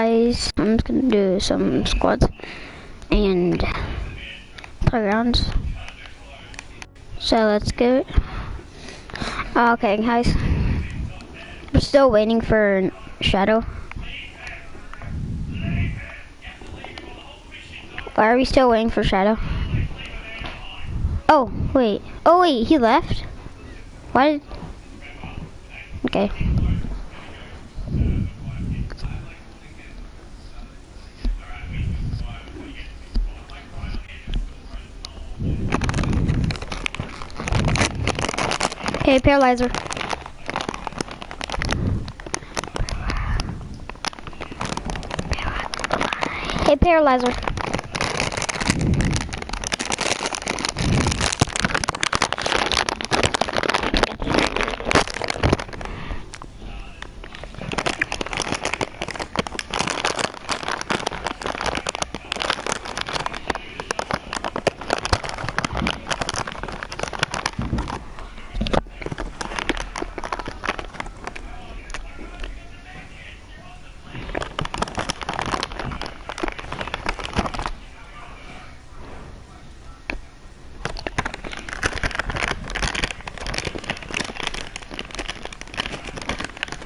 guys, I'm just gonna do some squads and playgrounds. So let's go. Okay, guys, we're still waiting for Shadow. Why are we still waiting for Shadow? Oh wait, he left? Why did... Okay. Okay, paralyzer. Hey, paralyzer.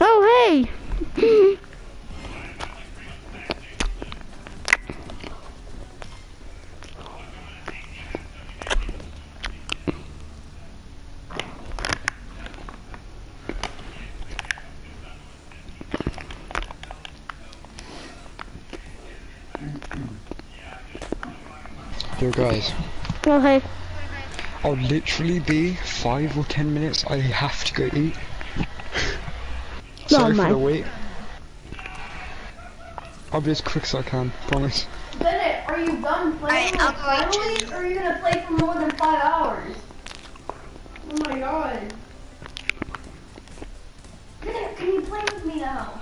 Oh, hey! Yo guys. Oh, hey. I'll literally be 5 or 10 minutes. I have to go eat. Sorry for the wait. I'll be as quick as I can, promise. Bennett, are you done playing finally, or are you gonna play for more than 5 hours? Oh my god. Bennett, can you play with me now?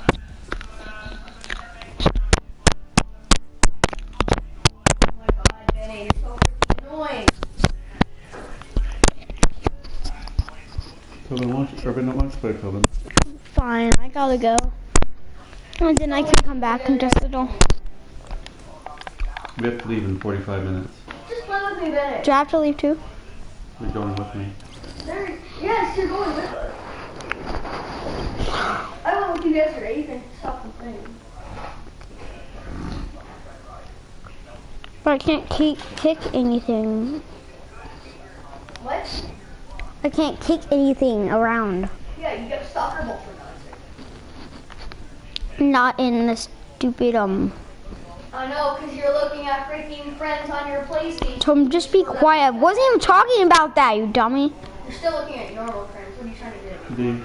Oh my god, Bennett, you're so freaking annoying. Tobin, why don't you play, Tobin? Fine, I gotta go. And then I can come back and just little. We have to leave in 45 minutes. Just play with me, Bennett. Do I have to leave too? You're going with me. Yes, you're going with us. I went with you yesterday. You can stop the thing. But I can't kick anything. What? I can't kick anything around. Yeah, you get a soccer ball for God's sake. Not in the stupid, I know, because you're looking at freaking Friends on your PlayStation. Tom, just be quiet. I wasn't even talking about that, you dummy. You're still looking at your normal Friends. What are you trying to do? D,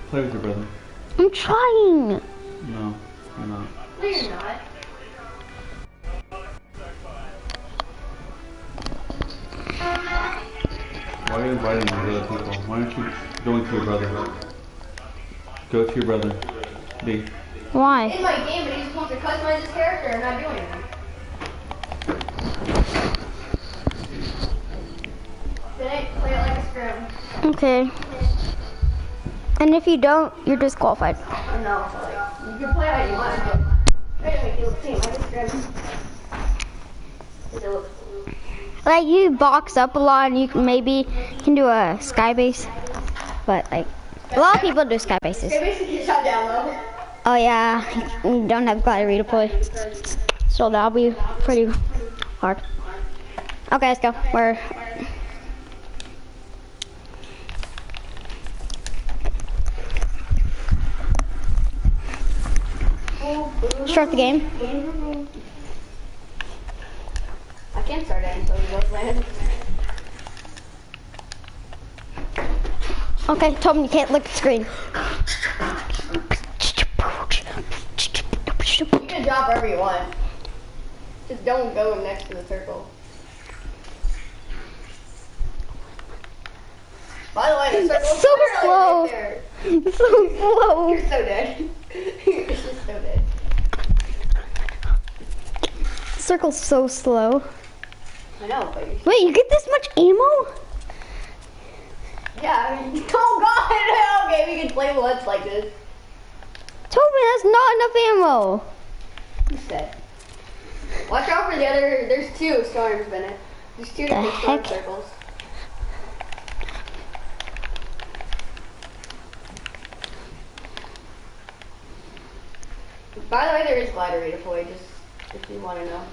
play with your brother. I'm trying. No, you're not. No, you're not. Why are you inviting these other people? Why aren't you going to your brother? Go to your brother. D. Why? In my game, but he just wants to customize his character and not do anything. Bennett, play it like a scrim. Okay. And if you don't, you're disqualified. No, so like, you can play how you want to. Try to make it look like a scrim. Does it look cool? Like, you box up a lot and you can do a sky base. But, like, a lot of people do sky bases. They basically get shot down though. Oh, yeah. You don't have glider redeploy. So that'll be pretty hard. Okay, let's go. We're... Start the game. I can't start it until we both land. Okay, Tom, you can't look at the screen. You can drop wherever you want. Just don't go next to the circle. By the way, the circle's So literally slow. right there. It's so slow. You're so dead. You're just so dead. The circle's so slow. I know, but you're... Wait, you get this much ammo? Yeah, I mean, oh god, okay, we can play once like this. Tobin, that's not enough ammo. Who's dead? Watch out for the other. There's two storms, Bennett. There's two The different storm heck? circles. By the way, there is glider redeploy, just if you want to know.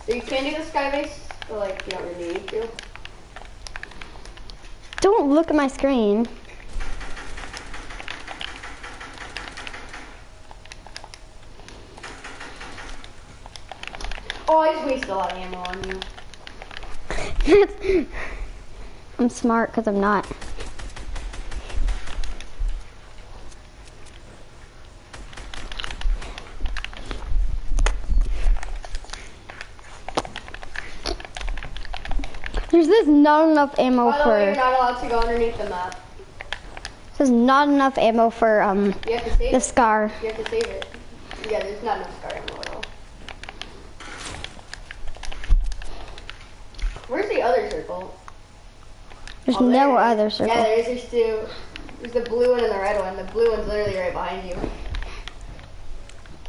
So you can do the sky base, but like you don't really need to. Don't look at my screen. Oh, I just wasted a lot of ammo on you. I'm smart because I'm not. There's this not enough ammo By the way, you're for. not allowed to go underneath the map. There's not enough ammo for You have to save the it. scar. You have to save it. Yeah, there's not enough scar ammo at all. Where's the other circle? There's Oh, no there it other is. circle. Yeah, there's two. There's the blue one and the red one. The blue one's literally right behind you.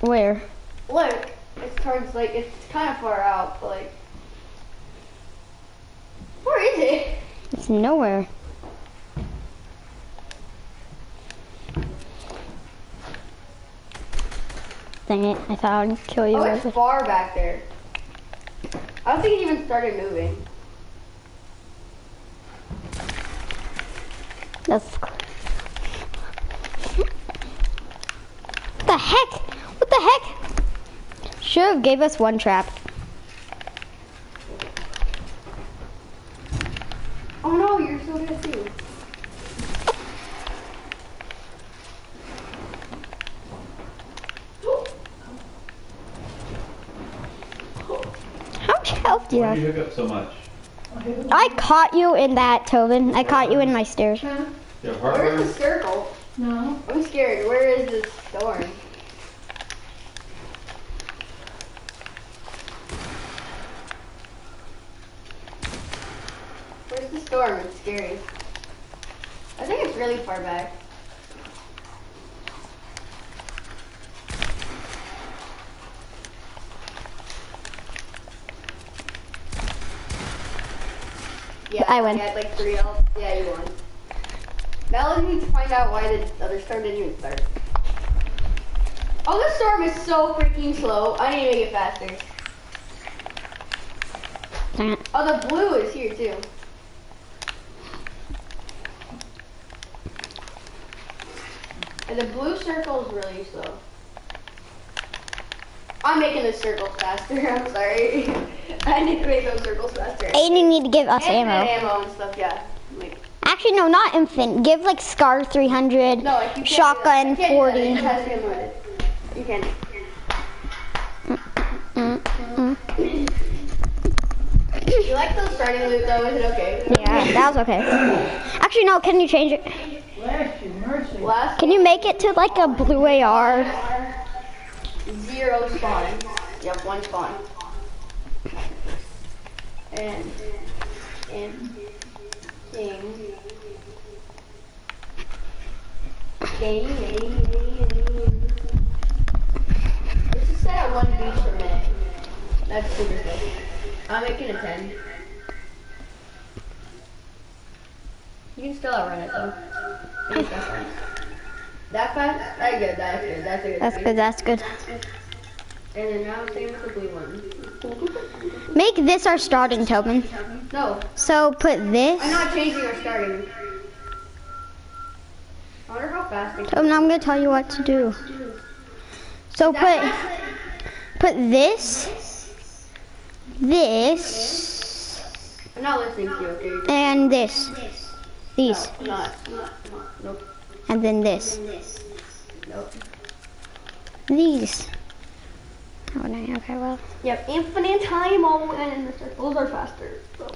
Where? Look, it's towards like it's kind of far out, but like, where is it? It's nowhere. Dang it! I thought I'd kill you. Oh, with it's it. far back there. I don't think it even started moving. That's. What the heck? What the heck? Should have gave us one trap. Oh no, you're so good too. How much health do you Why do have? you hook up so much? I caught you in that, Tobin. I caught you in my stairs. You have Where's hardware? the circle? No. I'm scared. Where is this storm? Where's the storm? It's scary. I think it's really far back. Yeah, I win. You had like 3 health. Yeah, you won. Now let's need to find out why the other storm didn't even start. Oh, this storm is so freaking slow. I need to make it faster. Dang it. Oh, the blue is here too. And the blue circle is really slow. I'm making the circles faster. I'm sorry. I need to make those circles faster. And you need to give us And ammo. ammo and stuff. Yeah. Like, Actually, no, not infant. Give like Scar 300, no, like you can't Shotgun do that. You can't do 40. that. It has to be unlimited. You can. You like those starting loot though? Is it okay? Yeah, that was okay. Actually, no, can you change it? Bless you, mercy. Last Can you make it to like a blue AR? 0 spawn. Yep, 1 spawn. And King. Let's just set at 1 beach per minute. That's super slow. I'm making it 10. You can still outrun it though. Maybe that fast. That fast? That's good, that's good. That's a good That's speed. good, that's good. And then now same with the blue one. Make this our starting, Tobin. No, So put this. I'm not changing our starting. I wonder how fast they Tobin, I'm gonna tell you what to do. So put this, I'm not listening to you, okay? and this. These. I'm not. Nope. And then this. Nope. These. Oh, no, okay, well. Yep, infinite time and the circles are faster. So.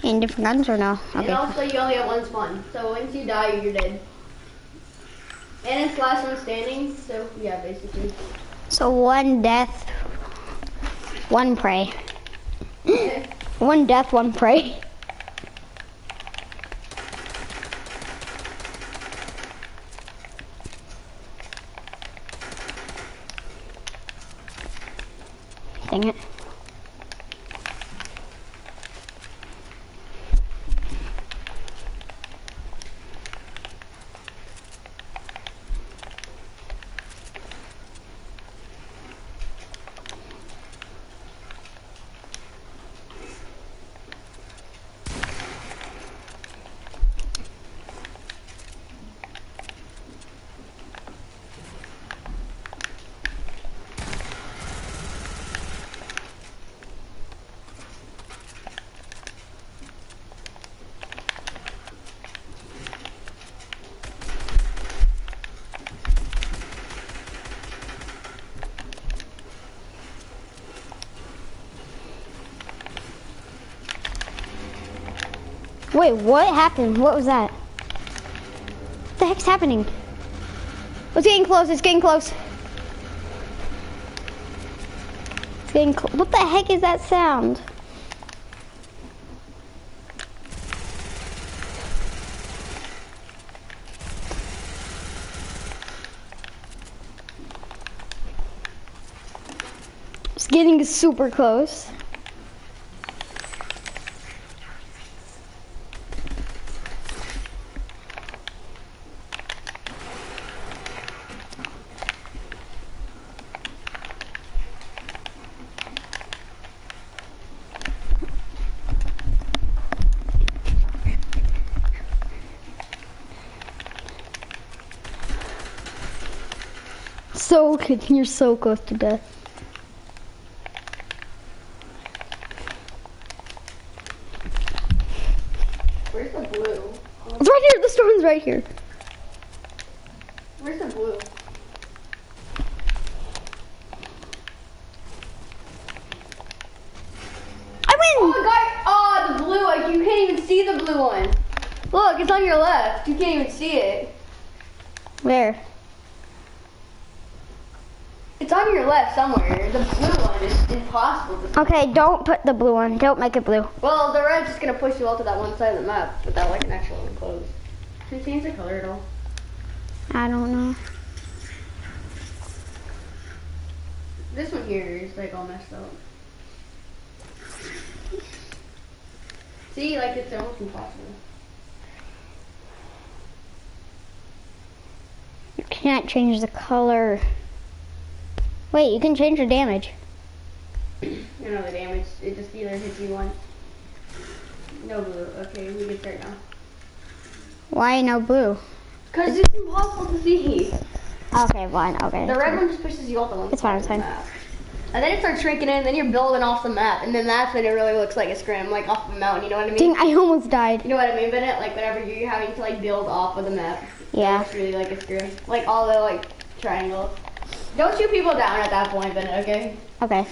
In different guns or no? And Okay. also you only have 1 spawn. So once you die, you're dead. And it's last one standing, so yeah, basically. So 1 death, 1 prey. 1 death, 1 prey. Dang it. Wait, what happened? What was that? What the heck's happening? It's getting close, it's getting close. It's getting what the heck is that sound? It's getting super close. So good, you're so close to death. Where's the blue? It's right here, the storm's right here. Where's the blue? I win! Oh, God! Oh, the blue one. You can't even see the blue one. Look, it's on your left. You can't even see it. Where? It's on your left somewhere. The blue one is impossible to see. Okay, don't put the blue one. Don't make it blue. Well, the red's just gonna push you all to that one side of the map without like an actual enclosed. Should we change the color at all? I don't know. This one here is like all messed up. See, like it's almost impossible. You can't change the color. Wait, you can change the damage. You know the damage. It just either hits you once. No blue. Okay, we can start now. Why no blue? Cause it's impossible to see. Okay, fine. Okay. The red one just pushes you off the one It's fine, side it's of the fine. map. And then it starts shrinking in, and then you're building off the map, and then that's when it really looks like a scrim, like off of a mountain. You know what I mean? Dang, I almost died. You know what I mean, Bennett? Like whenever you're having to like build off of the map. Yeah. It's really like a scrim. Like all the like triangles. Don't shoot people down at that point, Bennett. Okay. Okay.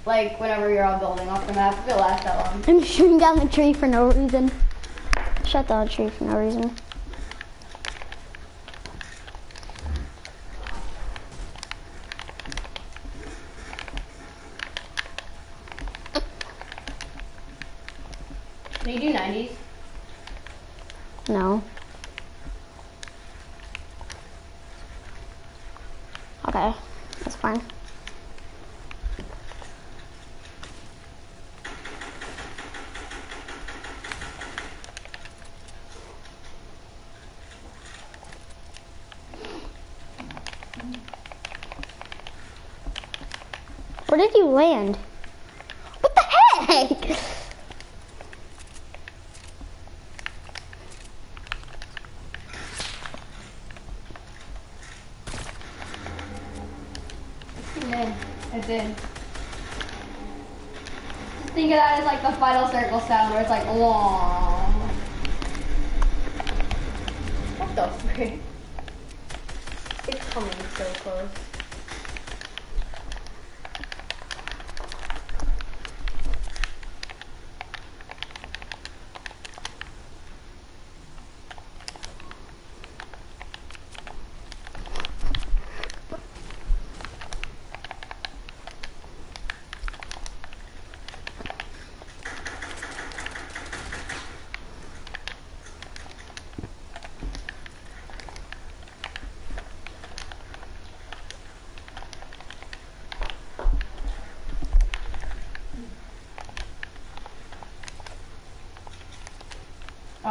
Like whenever you're all building off the map, if it lasts that long. I'm shooting down the tree for no reason. Shut down the tree for no reason. Can you do 90s? No. Okay, that's fine. Where did you land? What the heck? Yeah, it did. Just think of that as like the final circle sound where it's like, whoa. What the frick? It's coming so close.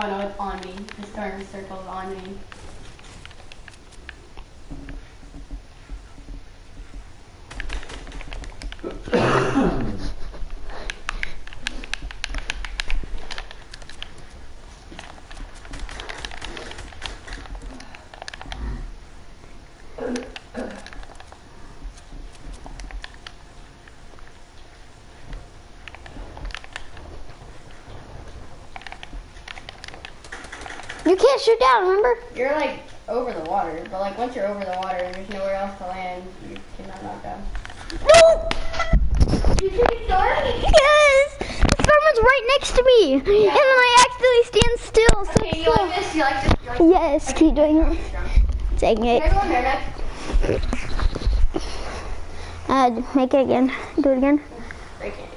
Oh no, it's on me. The storm circle's on me. You can't shoot down, remember? You're like over the water, but like once you're over the water and there's nowhere else to land, you cannot knock down. No! You see the storm? Yes! The storm was right next to me! And then I accidentally stand still. So Okay, you like this? You like this? You like this? yes, keep doing it. Dang it. Can I go in there next? Make it again. Do it again. I can't do it.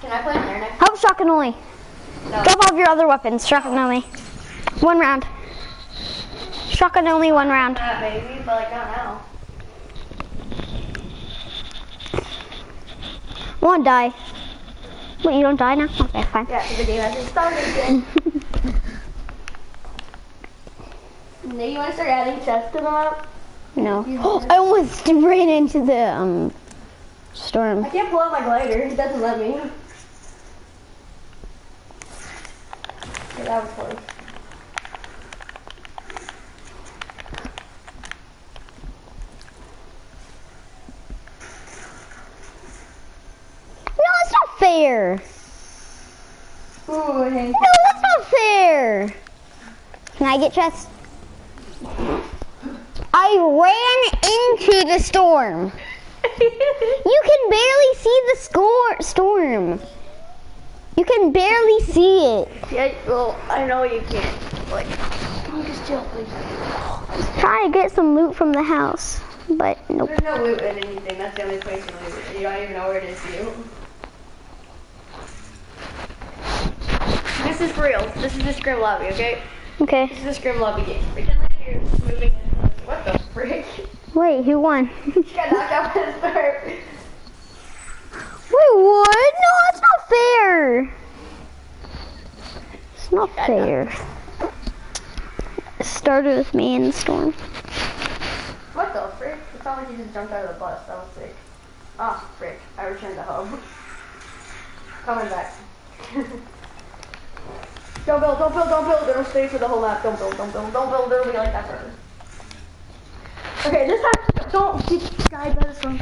Can I play in there next? How about shotgun only? No. Drop off your other weapons. Shotgun only. 1 round. Shotgun only 1 round. Not baby, but like not now. Won't die. Wait, you don't die now? Okay, fine. Yeah, so the game hasn't started yet. Now you want to start adding chests to the map? No. I almost ran into the storm. I can't pull out my glider. It doesn't let me. Okay, that was close. No, it's not fair. Ooh, hey. No, that's not fair. Can I get chests? I ran into the storm. You can barely see the storm. You can barely see it. Yeah, well, I know you can't. Like, can you just chill, please? Trying to get some loot from the house, but nope. There's no loot in anything. That's the only place you loot. You don't even know where it is, you. This is for real. This is the scrim lobby, okay? Okay. This is the scrim lobby game. Pretend like you're moving. What the frick? Wait, who won? Got knocked out by the start. Wait, what? No, that's not fair. It's not fair. It started with me in the storm. What the frick? It sounded like you just jumped out of the bus. That was sick. Ah, frick. I returned the hub. Coming back. Don't build, don't build, don't build. It'll stay for the whole map. Don't build, don't build, don't build. It'll be like that forever. Okay, this time, don't get guide by this one.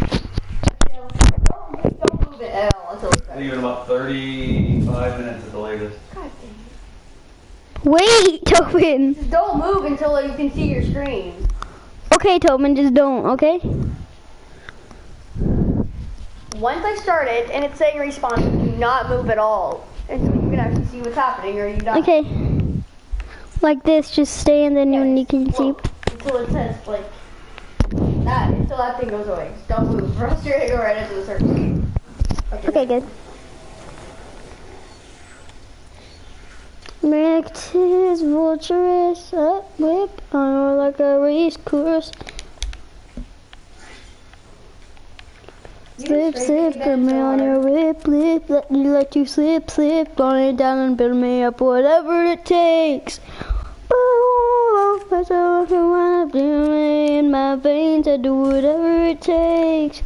Don't move it at all until it's I think in about 35 minutes at the latest. God dang it. Wait, Tobin. Just don't move until you can see your screen. Okay, Tobin, just don't, okay? Once I started and it's saying respawn, do not move at all until you can actually see what's happening or you die. Okay. Like this, just stay and then you can see. Well, until it says like that, until that thing goes away. Just don't move, or else you're gonna go right into the circle. Okay, good. Rectus vulturous up whip on like a race course. Slip, slip, put me on your lip, lip, let you slip, slip, on it down and build me up, whatever it takes. Ooh, that's all I want to do in my veins, I do whatever it takes.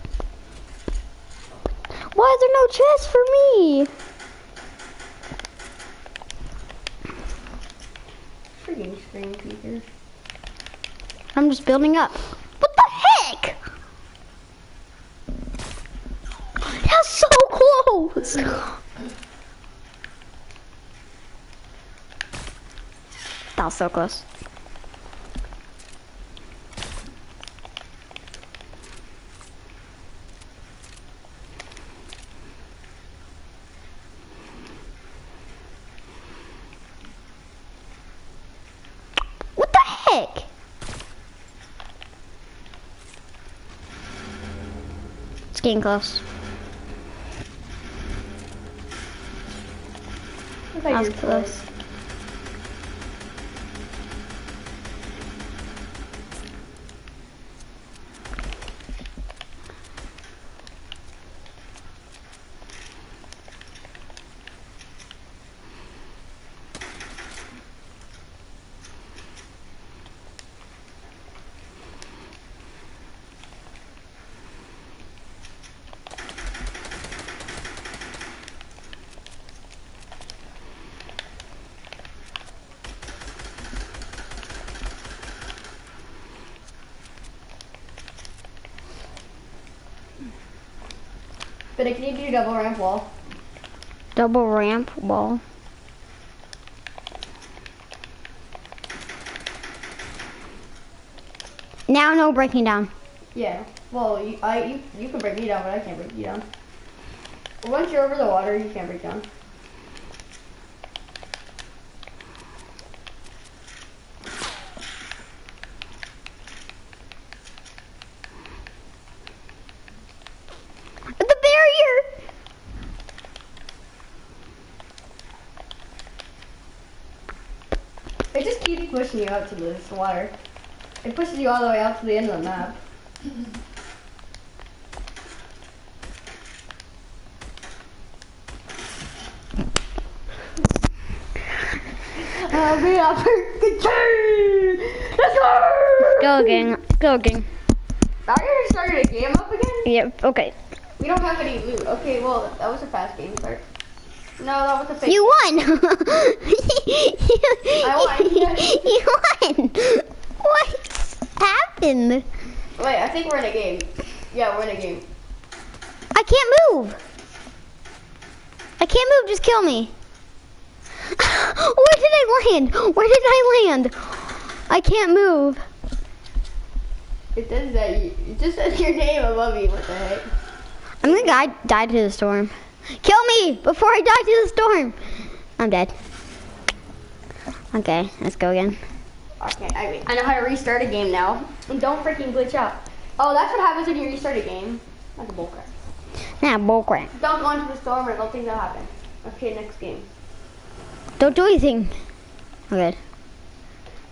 Why is there no chest for me? Freaking screen peeker. I'm just building up. What the heck? That's so close. That was so close. What the heck? It's getting close. That was close. But can you do double ramp wall? Double ramp wall. Now no breaking down. Yeah. Well, you can break me down, but I can't break you down. Once you're over the water, you can't break down. The barrier! It just keeps pushing you out to this water. It pushes you all the way out to the end of the map. Be a perfect team! Let's go! Go again. Go again. Are you starting a game up again? Yep, okay. We don't have any loot. Okay, well, that was a fast game start. No, that was a fake. You won! I won. You won! What happened? Wait, I think we're in a game. Yeah, we're in a game. I can't move! I can't move, just kill me. Where did I land? Where did I land? I can't move. It says that it just says your name above you. What the heck? I'm gonna die to the storm. Kill me before I die to the storm. I'm dead. Okay, let's go again. Okay, I know how to restart a game now. And don't freaking glitch out. Oh, that's what happens when you restart a game. That's a bullcrap. Nah, bullcrap. Don't go into the storm or nothing will happen. Okay, next game. Don't do anything. Okay.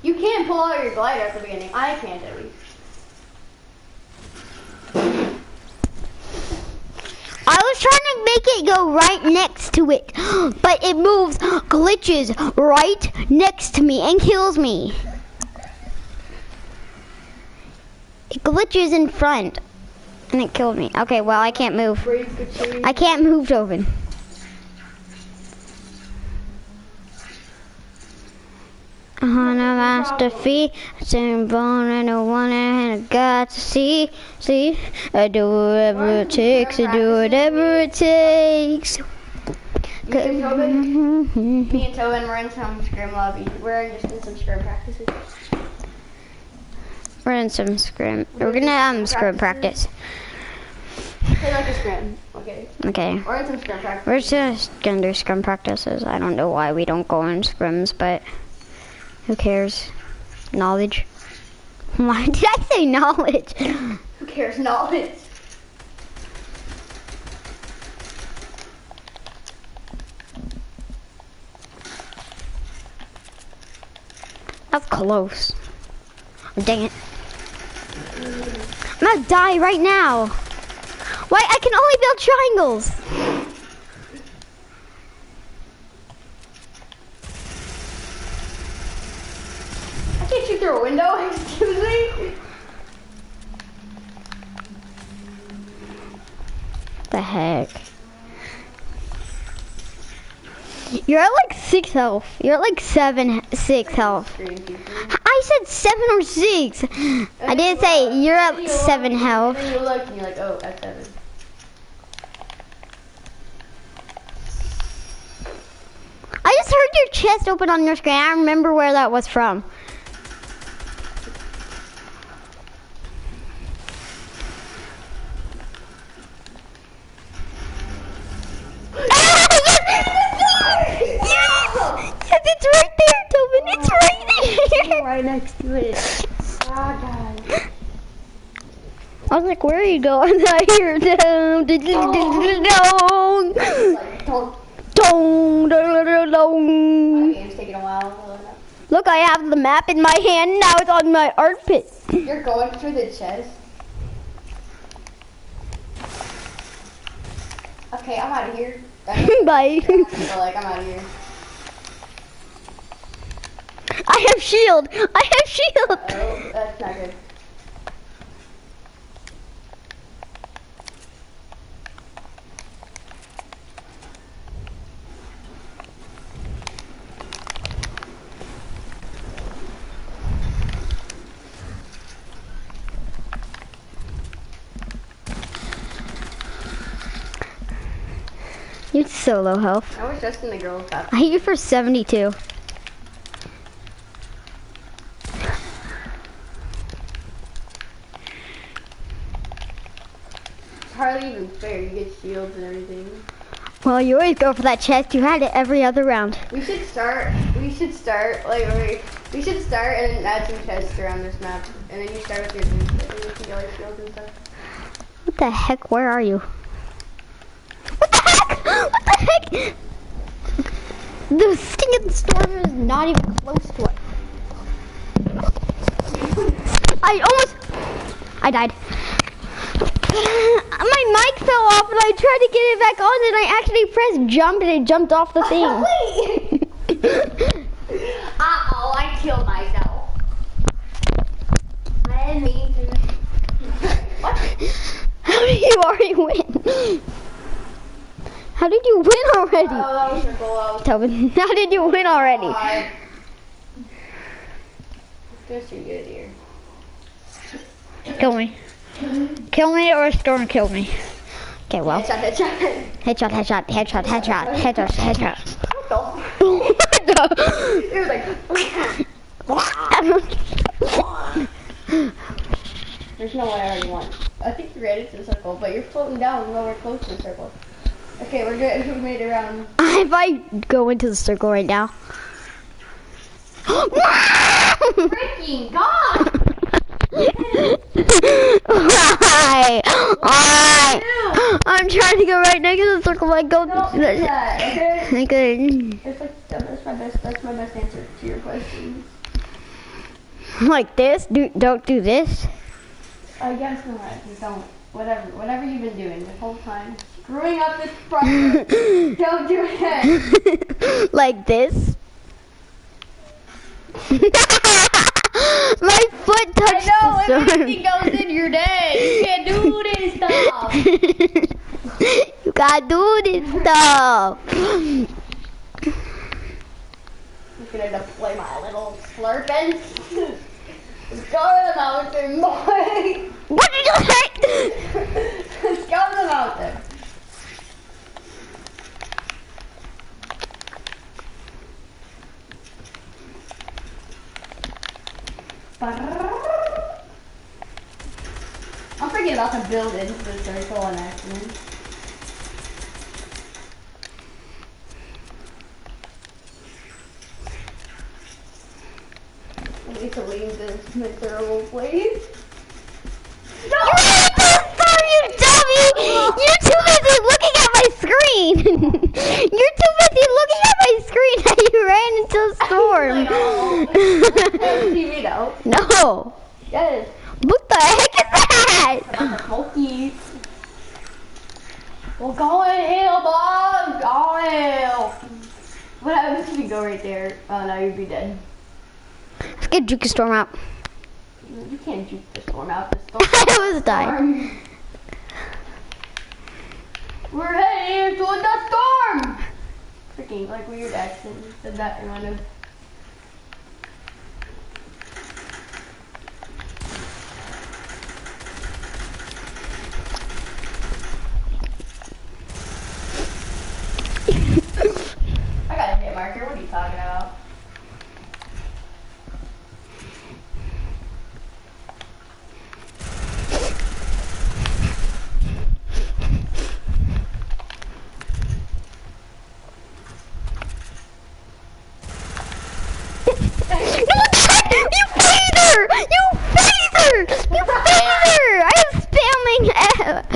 You can't pull out your glider at the beginning. I can't at least. I was trying to make it go right next to it, but it moves, glitches right next to me and kills me. It glitches in front and it killed me. Okay, well, I can't move. I can't move, Tobin. On a master fee, sitting bone and a one and I got to see. I do whatever it takes, I do whatever it takes. Me and Tobin were in some scrim lobby. We're just in some scrim practices. We're in some scrim. We're gonna scrim practice. Say like a scrim. Okay. Okay. We're in some scrim practice. We're just gonna do scrim practices. I don't know why we don't go in scrims, but who cares? Knowledge. Why did I say knowledge? Who cares? Knowledge. That's close. Dang it. I'm gonna die right now. Why? I can only build triangles. I can't shoot through a window. Excuse me. The heck? You're at like 6 health. You're at like 6 health. I said 7 or 6. I didn't say you're at 7 health. And you look and you're like, oh, at 7. I just heard your chest open on your screen. I remember where that was from. Yes, it's right there, Tobin. It's right there. Right next to it. Ah, God. I was like, where are you going? I hear down. Like, Dong, my game's taking a while. Look, I have the map in my hand. Now it's on my armpit. You're going through the chest. Okay, I'm out of here. Bye. Like, I'm out of here. I have shield. I have shield. Oh, that's not good. You're so low health. I was just in the girls' bathroom. I hit you for 72. It's hardly even fair. You get shields and everything. Well, you always go for that chest. You had it every other round. We should start and then add some chests around this map. And then you start with your boots, and then you can get like shields and stuff. What the heck? Where are you? What the heck? What the heck? The stinking storm is not even close to it. I died. My mic fell off and I tried to get it back on and I actually pressed jump and it jumped off the thing. Uh-oh, I killed myself. I didn't mean to. What? How did you already win? How did you win already? Oh, that was your goal. Tobin, how did you win already? Let's do good here. Kill me. Kill me or Storm kill me. Okay, well. Headshot. Headshot. What the? It was like. There's no way I already won. I think you're ready to the circle, but you're floating down nowhere close to the circle. Okay, we're good. We made it around. If I go into the circle right now. Freaking God! Why? I'm trying to go right next to the circle. Like go. Don't do that, okay? Okay. It's like that's my best answer to your questions. Like this? Don't do this. I guess not. Just don't. Whatever you've been doing this whole time, screwing up this project. Don't do it. Like this. My foot touched I know the storm. everything goes in your day. You can't do this stuff. You gotta do this stuff. I'm gonna play my little slurping. Let's go to the mountain, boy. What did you say? Let's go to the mountain. I'm forgetting about to build into the circle on accident. I need to leave this miserable place. No! You dummy! You're too busy looking at my screen! You're too busy looking at my screen that you ran into the storm! TV though. No! Yes. What the heck is that? Smoky. We're going hill, boy! Going hill! What happens if you go right there? Oh no, you'd be dead. Let's get Juke Storm out. You can't juke the storm out. The storm. I almost died. We're heading into the storm! Freaking like weird accent. Said that in one of. I got a hit marker. What are you talking about?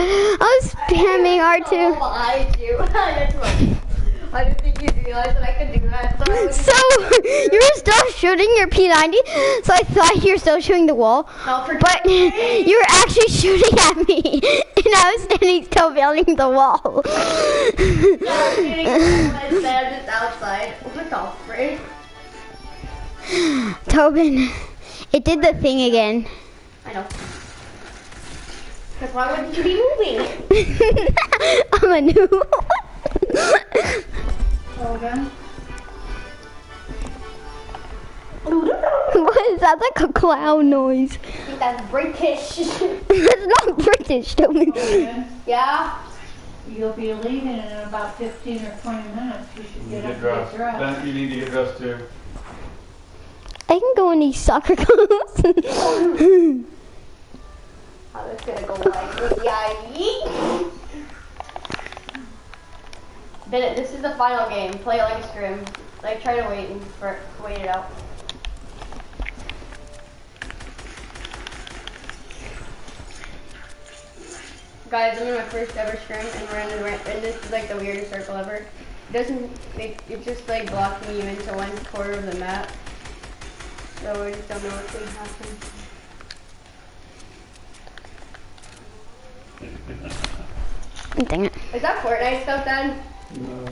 I was spamming R2. I didn't think you realized that I could do that. So you were still shooting your P90, so I thought you were still shooting the wall, but you were actually shooting at me, and I was standing still building the wall. Just outside. What the frick? Tobin, it did the thing again. I know. Because why wouldn't you be moving? I'm a noob. Tobin. What is that? Like a clown noise. I think that's British. That's not British, Tobin. Tobin. Yeah? You'll be leaving in about 15 or 20 minutes. You should get up and dressed. get dressed. Then you need to get dressed too. I can go in these soccer clothes. How this gonna go like this? Yeah. Bennett, this is the final game. Play it like a scrim. Like try to wait it out. Guys, I'm in my first ever scrim, and we're in and this is like the weirdest circle ever. It doesn't, it's just like blocking you into one quarter of the map. So we just don't know what's going to happen. Dang it. Is that Fortnite stuff then? No.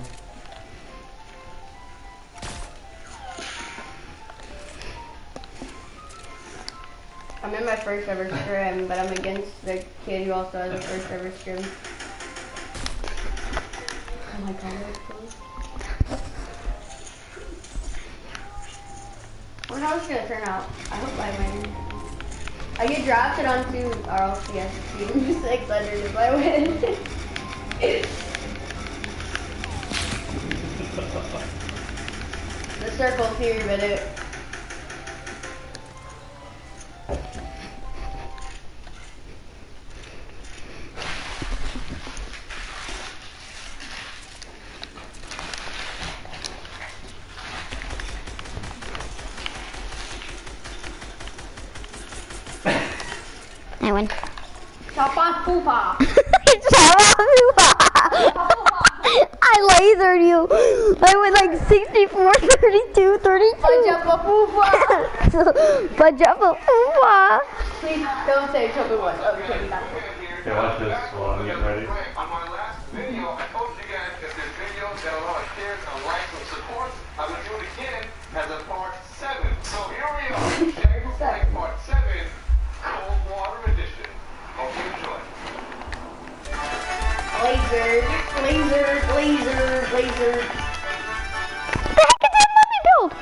I'm in my first ever scrim, but I'm against the kid who also has a first ever scrim. Oh my god, that's cool. I wonder how it's gonna turn out. I hope I win. I get drafted onto RLCS team 600 if I win. The circle's here, but it. I win. Chapa Poopa. I lasered you. I went like 64, 32, 32. Chapa Poopa. Pajapa. Please don't say Chapa one. Oh, okay, we got it. Okay, watch this while I'm getting ready. On my last video, I told you guys that this video got a lot of shares and likes and support. I will do it again as a part 7. So here we are. Sharing like part 7, Cold Water Edition. Hope you enjoy. Laser, laser, laser, laser. What the heck is that mummy build?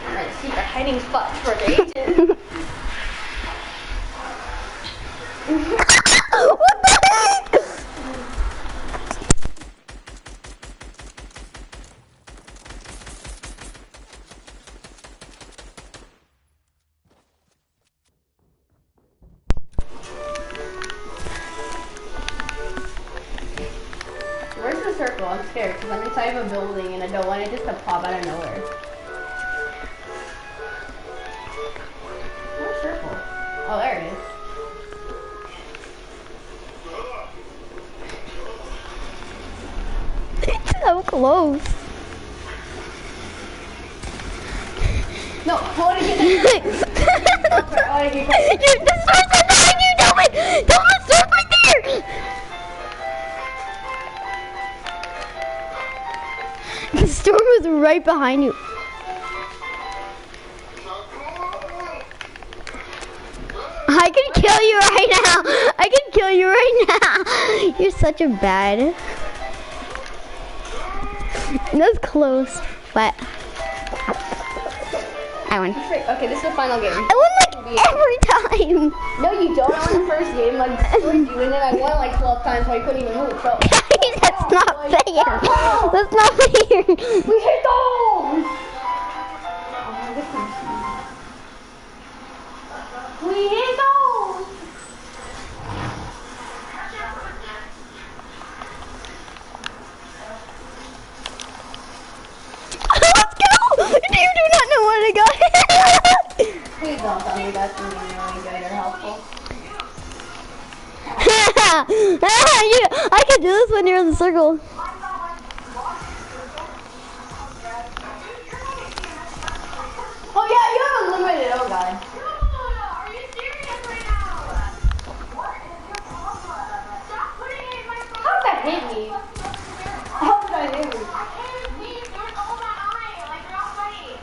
Alright, secret hiding spots for the agent. What the heck? Where's the circle? I'm scared because I'm inside of a building and I don't want it just to pop out of nowhere. Where's circle? Oh, there it is. It's so close. No, I want to get that. I want to get that. You're the source of knowing you know it. Don't let's start right there. The storm was right behind you. I can kill you right now. I can kill you right now. You're such a bad. That's close, but I won. Okay, this is the final game. I won like every time. No, you don't. I won the first game, like, destroyed you, and then I won like 12 times, so I couldn't even move. So. That's not fair. That's not fair. We hit those! We hit those! Let's go! You do not know what I got. Please don't tell me that's something really good or helpful. I can do this when you're in the circle. Oh yeah, you have unlimited, oh god. Are you serious right now? What is your problem? Stop putting it in my phone. How did that hit me? How did that hit me? I can't see. There's all my eye. Like, you're all funny.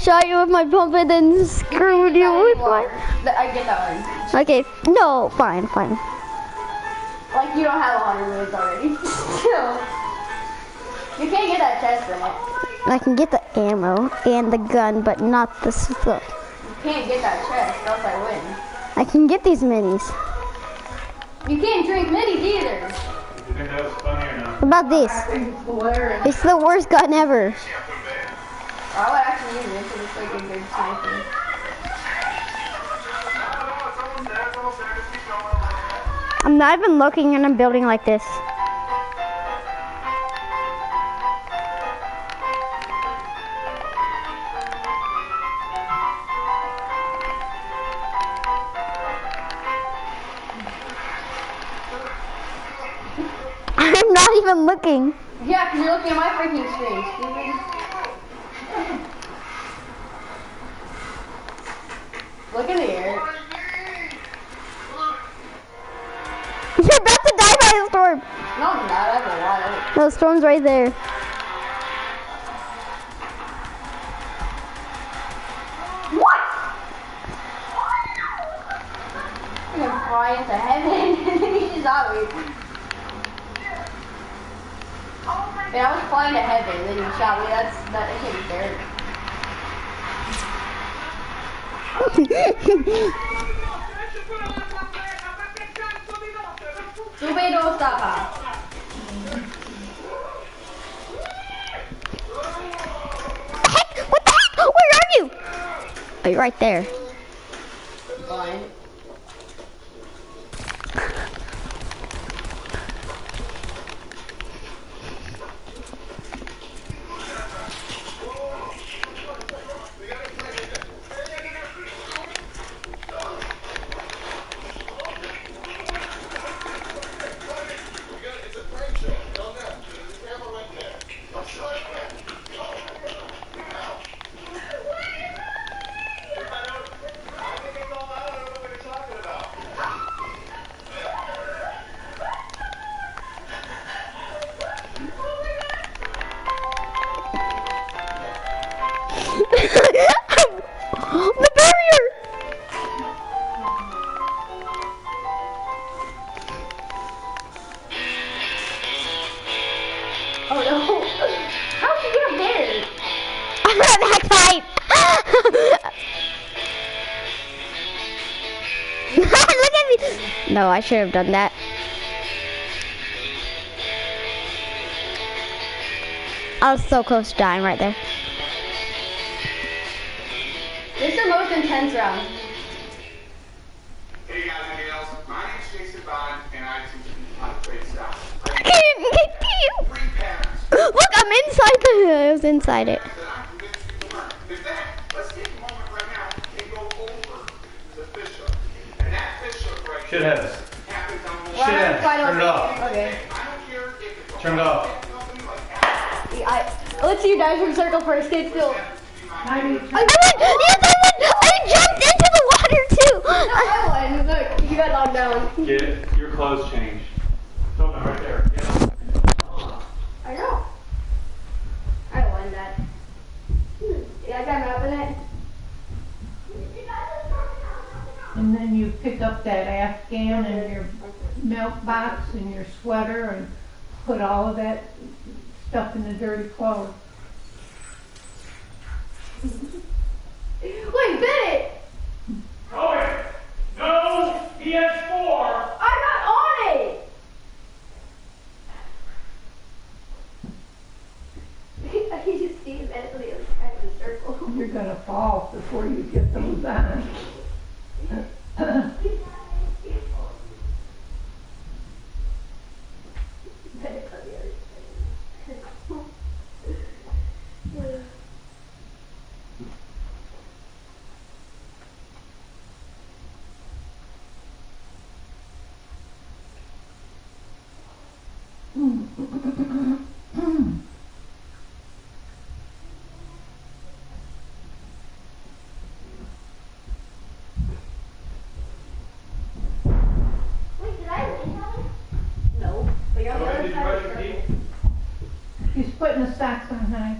shot you with my pump and then screwed you with my... I get that one. Okay, no, fine. Like you don't have 100 minutes already. So you can't get that chest from it. I can get the ammo and the gun, but not the stuff. You can't get that chest, else I win. I can get these minis. You can't drink minis either. You think that was funny or not? What about this? It's the worst gun ever. I would actually use it because it's like a good sniper. I'm not even looking and I'm building like this. I'm not even looking. Yeah, because you're looking at my freaking screen, stupid. Look in the air. You're about to die by a storm. No, I'm not. I have a lot of it. No, the storm's right there. What? I'm gonna fly into heaven and then he just shot me. Man, I was flying to heaven and then you shot me. That can't be fair. Subito stop. What the heck? Where are you? Oh, you're right there. Fine. The barrier! Oh no. How'd you get up there? I'm at that pipe! Look at me! No, I should have done that. I was so close to dying right there. This is the most intense round. Hey guys and gals, my name's Jason Bond, and I teach you how to play style. Three patterns Look, I'm inside the... I was inside it. that I'm convinced you can learn. In fact, let's take a moment right now and go over the fish hook. And that fish hook right Shit here happens. happens on the Shit happens. Turn it off. Okay. I don't care if it's Turn it off. something like Let's see you dive from circle first. Stay still. I won! Yes, I won! I jumped into the water too! I won. Look, you got knocked down. Get your clothes changed. Something right there. I know. I won that. You got that map in it? And then you pick up that Afghan and your milk box and your sweater and put all of that stuff in the dirty clothes. Wait, Bennett! Going! No! He has 4! I'm not on it! I just see Bennett on the other side of the circle. You're gonna fall before you get those on. Bennett's on the other side. Wait, did I win that one? No. But you're on the Okay, other did you side brush of the your circle. teeth? She's putting the socks on high.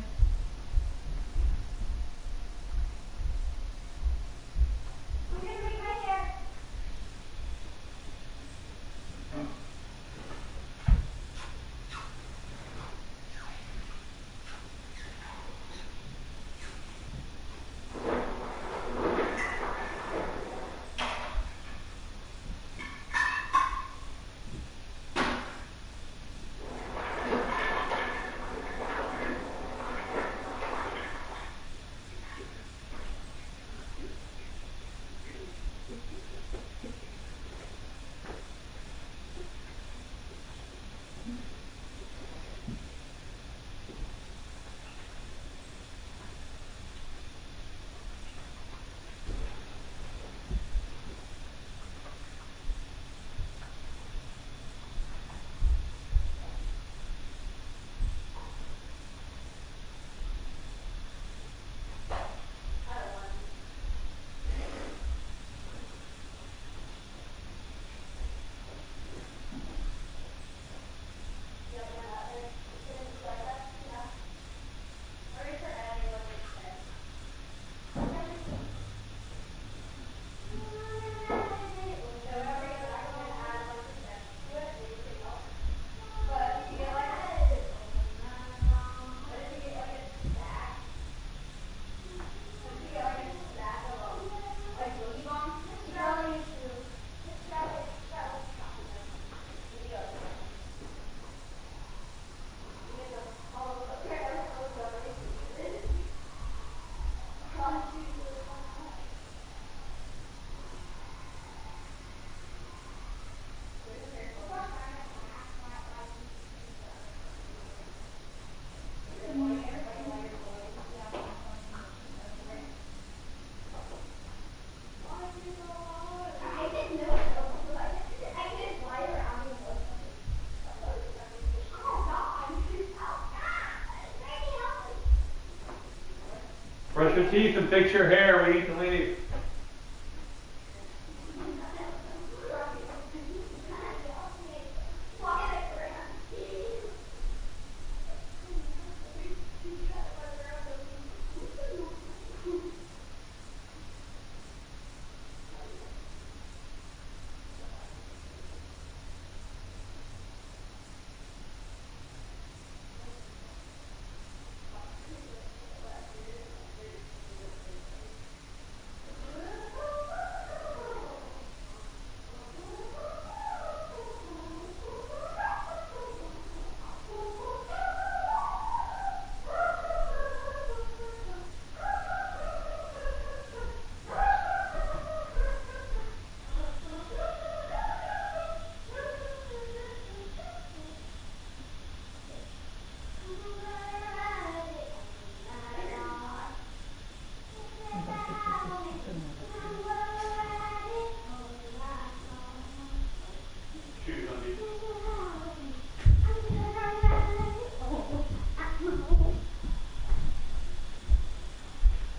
your teeth and fix your hair. We need to leave.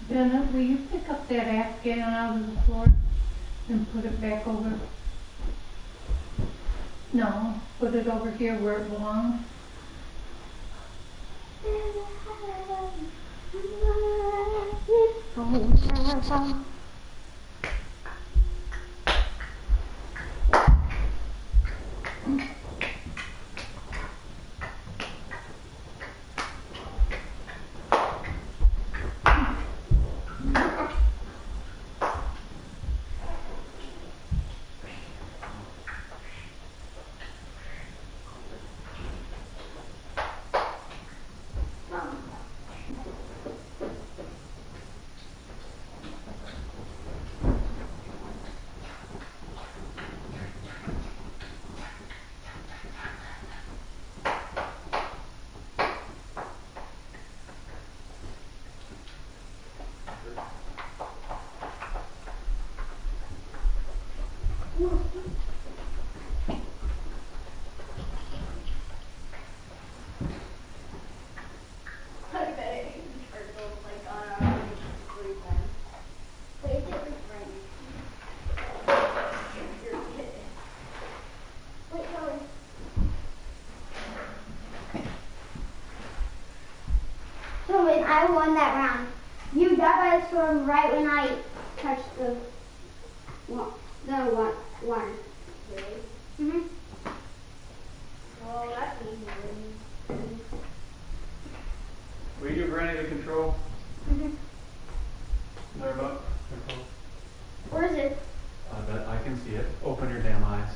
Jenna, will you pick up that Afghan out of the floor and put it back over? No, put it over here where it belongs. So when I won that round, you got by the storm right when I touched the one. Really? Mhm. Well, that's easy. Will you give Granny the control? Mhm. There about control. Where is it? I bet I can see it. Open your damn eyes.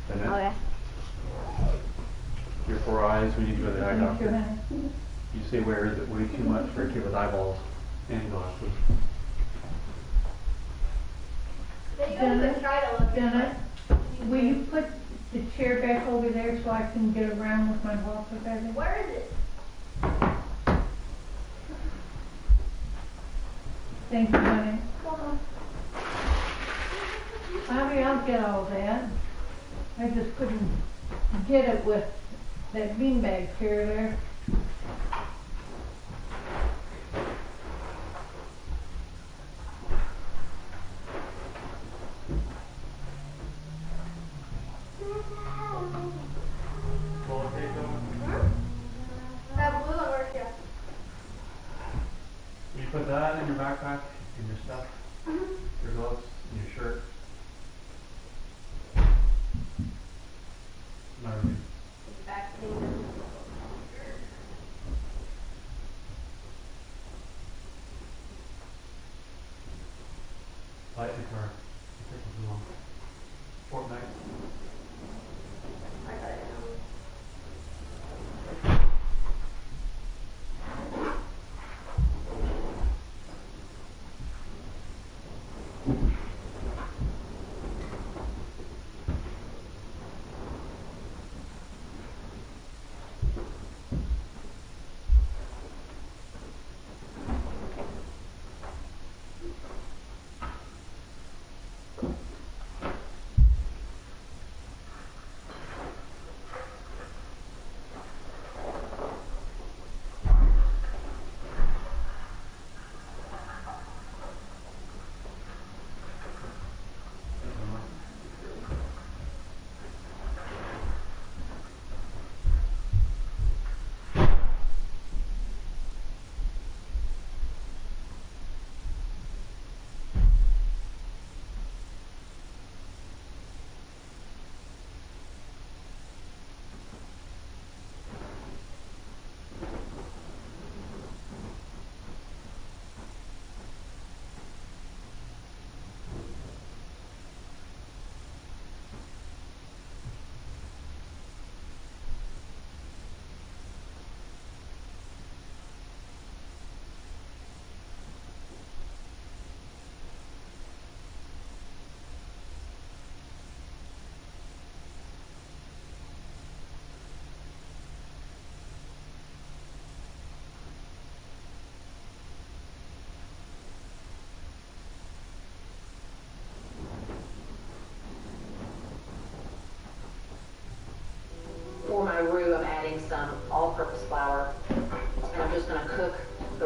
Then Oh yeah. your 4 eyes, we need to go to the eye doctor. Joanna, You say where is it way too much for a kid with eyeballs and glasses. They go to try to look Jenna, will you put the chair back over there so I can get around with my walker better? Where is it? Thank you, honey. Bobby, I'll get all that. I just couldn't get it with that beanbag chair there. That blue one works, yeah. You put that in your backpack, in your stuff, your gloves, and your shirt. My review. Back thing. Light in the car. It takes too long. Fortnite. I got it now.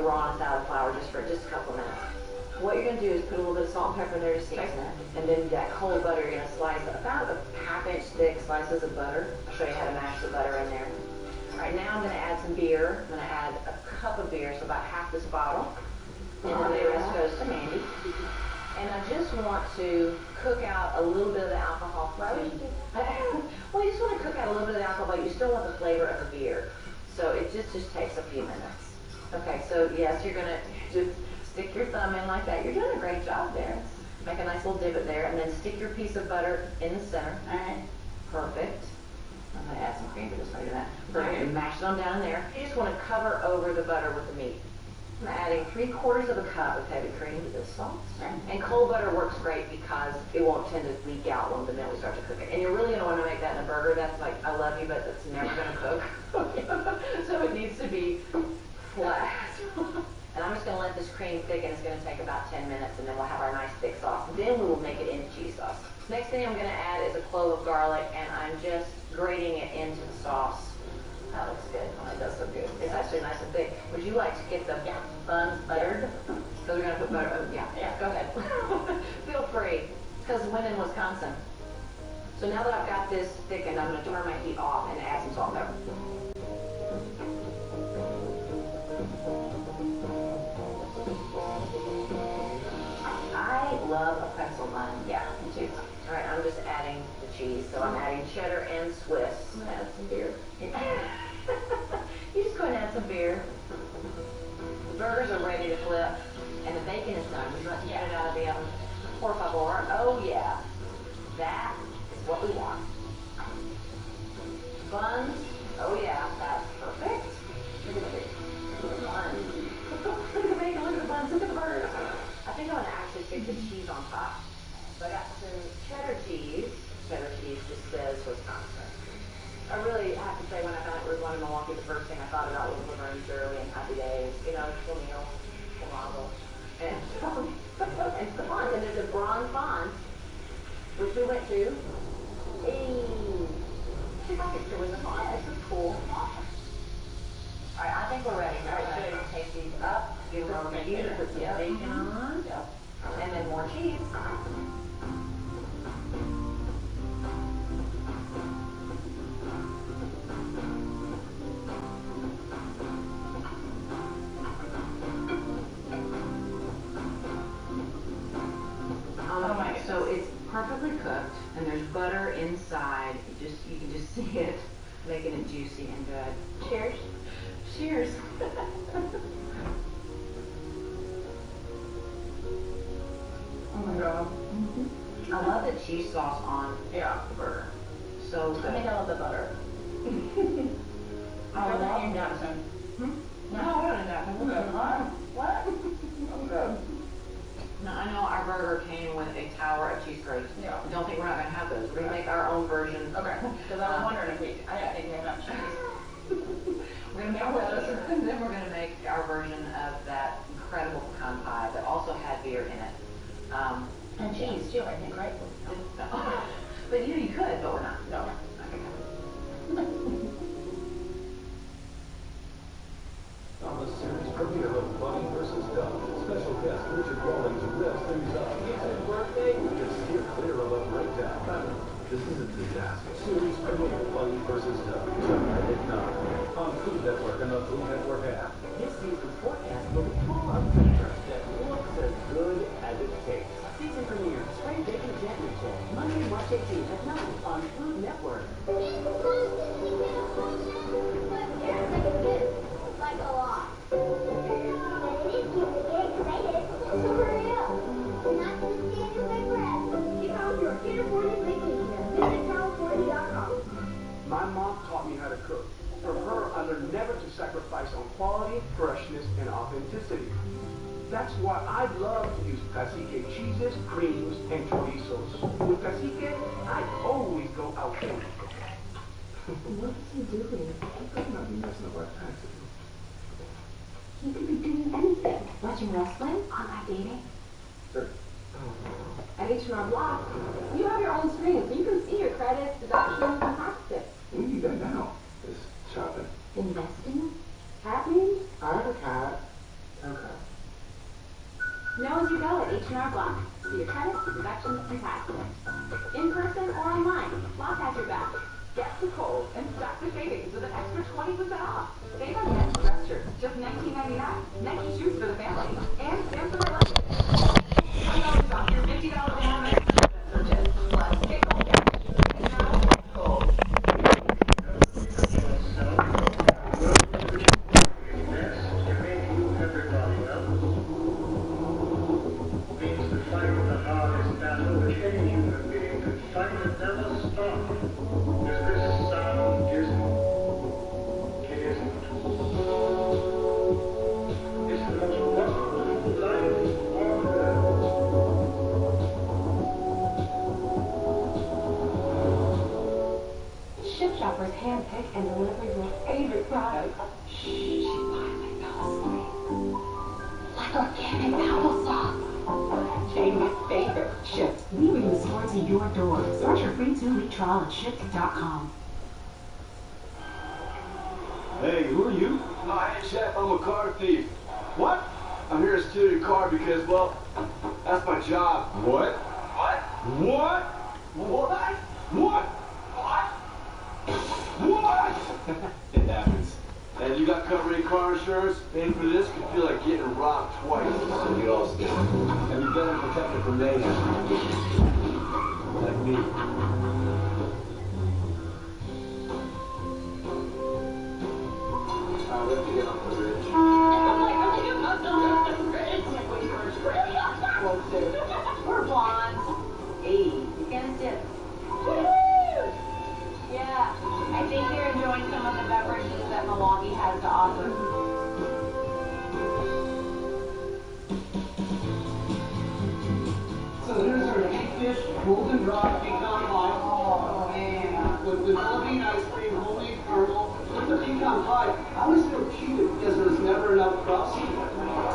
rawness out of the flour just for just a couple of minutes. What you're going to do is put a little bit of salt and pepper in there to season it. And then that cold butter, you're going to slice about a half-inch thick slices of butter. I'll show you how to mash the butter in there. All right, now I'm going to add some beer. I'm going to add a cup of beer, so about half this bottle. And then the rest goes to Mandy. And I just want to cook out a little bit of the alcohol. Well, you just want to cook out a little bit of the alcohol, but you still want the flavor of the beer. So it just takes a few minutes. Okay, so yes, you're going to just stick your thumb in like that. You're doing a great job there. Make a nice little divot there, and then stick your piece of butter in the center. All right. Perfect. I'm going to add some cream for this later. Perfect. And mash it on down in there. You just want to cover over the butter with the meat. I'm adding 3/4 of a cup of heavy cream to this sauce. And cold butter works great because it won't tend to leak out when the minute we start to cook it. And you're really going to want to make that in a burger. That's like, I love you, but it's never going to cook. So it needs to be flat. And I'm just going to let this cream thicken. It's going to take about 10 minutes, and then we'll have our nice thick sauce. Then we will make it into cheese sauce. Next thing I'm going to add is a clove of garlic, and I'm just grating it into the sauce. That looks good. Oh, it does look good. It's actually nice and thick. Would you like to get the buns buttered? So we're going to put butter. Oh, yeah, go ahead. Feel free, because we win in Wisconsin. So now that I've got this thickened, I'm going to turn my heat off and add some salt and pepper. I love a pretzel bun. Yeah, me too. All right, I'm just adding the cheese. So I'm adding cheddar and Swiss. I'm going to add some beer. You just go and add some beer. The burgers are ready to flip, and the bacon is done. Would you like to get it out of the oven? Por favor. Oh, yeah. That is what we want. Buns. Oh, yeah. That's perfect. Look at the buns. Look at the bacon. Look at the buns. Look at the burgers. I think I'm going to actually stick the cheese on top. So I got some cheddar cheese. Cheddar cheese just says Wisconsin. I really have to say, when I found out we were going to Milwaukee, the first thing I thought about was Laverne Shirley and Happy Days, you know, Camille, Camaro, and Stefan. And there's a bronze font, which we went to. Hey, she's like a in the font. This is cool. All right, I think we're ready. All right, so take these up, give them over here, put some bacon on, and then more cheese. So it's perfectly cooked, and there's butter inside. You can just see it, making it juicy and good. Cheers. Cheers. Oh my God. Mm-hmm. I love the cheese sauce on the burger. So good. I think I love the butter. I love that. No, I don't know that. What? Okay. Now, I know our burger came with a tower of cheese curds. Yeah. I don't think we're not going to have those. We're going to make our own version. Okay. Because I was wondering if I didn't think we had enough cheese. We're going to make those, and then we're going to make our version of that incredible pecan pie that also had beer in it. And cheese too, I think, right? No. But you could, but we're not. No. On the series premiere of Bunny vs. Duck, special guest Richard Rawlings rips things up. Happy birthday! Just steer clear of a breakdown. This is a disaster. Series premiere Bunny vs. Duck, tonight at 9 on Food Network and the Food Network app. This season's forecast will be full of flavor that looks as good as it tastes. Season premiere, Spray Bacon Championship, Monday, March 18th at 9 on Food Network. Like a lot. But it is cute to get excited. So hurry up. Not to stand in my breath. Keep out your California vacation. Visit California.com. My mom taught me how to cook. From her, I learned never to sacrifice on quality, freshness, and authenticity. That's why I love to use cacique cheeses, creams, and chorizos. With cacique, I always go authentic. What is he doing? He could not be messing up our taxes. He could be doing anything. Watching wrestling? Online dating? Sir. At H&R Block, you have your own screen, so you can see your credits, deductions, and taxes. We need that now. It's shopping. Investing? Happening? I have a card. Know as you go at H&R Block. For your credit, deductions, and tax tips. In person or online, Block has your back. Get to Kohl's and stack the savings with an extra 20% off. Save on men's dress shirts, just $19.99. Nike shoes for the family. And Samsonite lunches. $10 off your $50 down purchase. Plus, get Kohl's cash. And now, Kohl's. Shoppers handpick and deliver your favorite products. Shh, she finally fell asleep. Like organic applesauce. Jamie's favorite. Shipt, leaving the store to your door. Start your free 2-week trial at Shipt.com. Hey, who are you? I ain't Chef, I'm a car thief. What? I'm here to steal your car because, well, that's my job. What? What? What? What? What? What? It happens. And you got covered in car insurance? Paying for this could feel like getting robbed twice. So you all scared. And you better protect it from mayhem. Like me. We have to get off the bridge. We're blonde. Hey, he's gonna sip. Yeah, I think you're enjoying some of the beverages that Milwaukee has to offer. So here's our deep dish golden rod pecan pie. Oh, man. With Philippine ice cream, homemade caramel, with the pecan pie. I always feel cheated because there's never enough crust.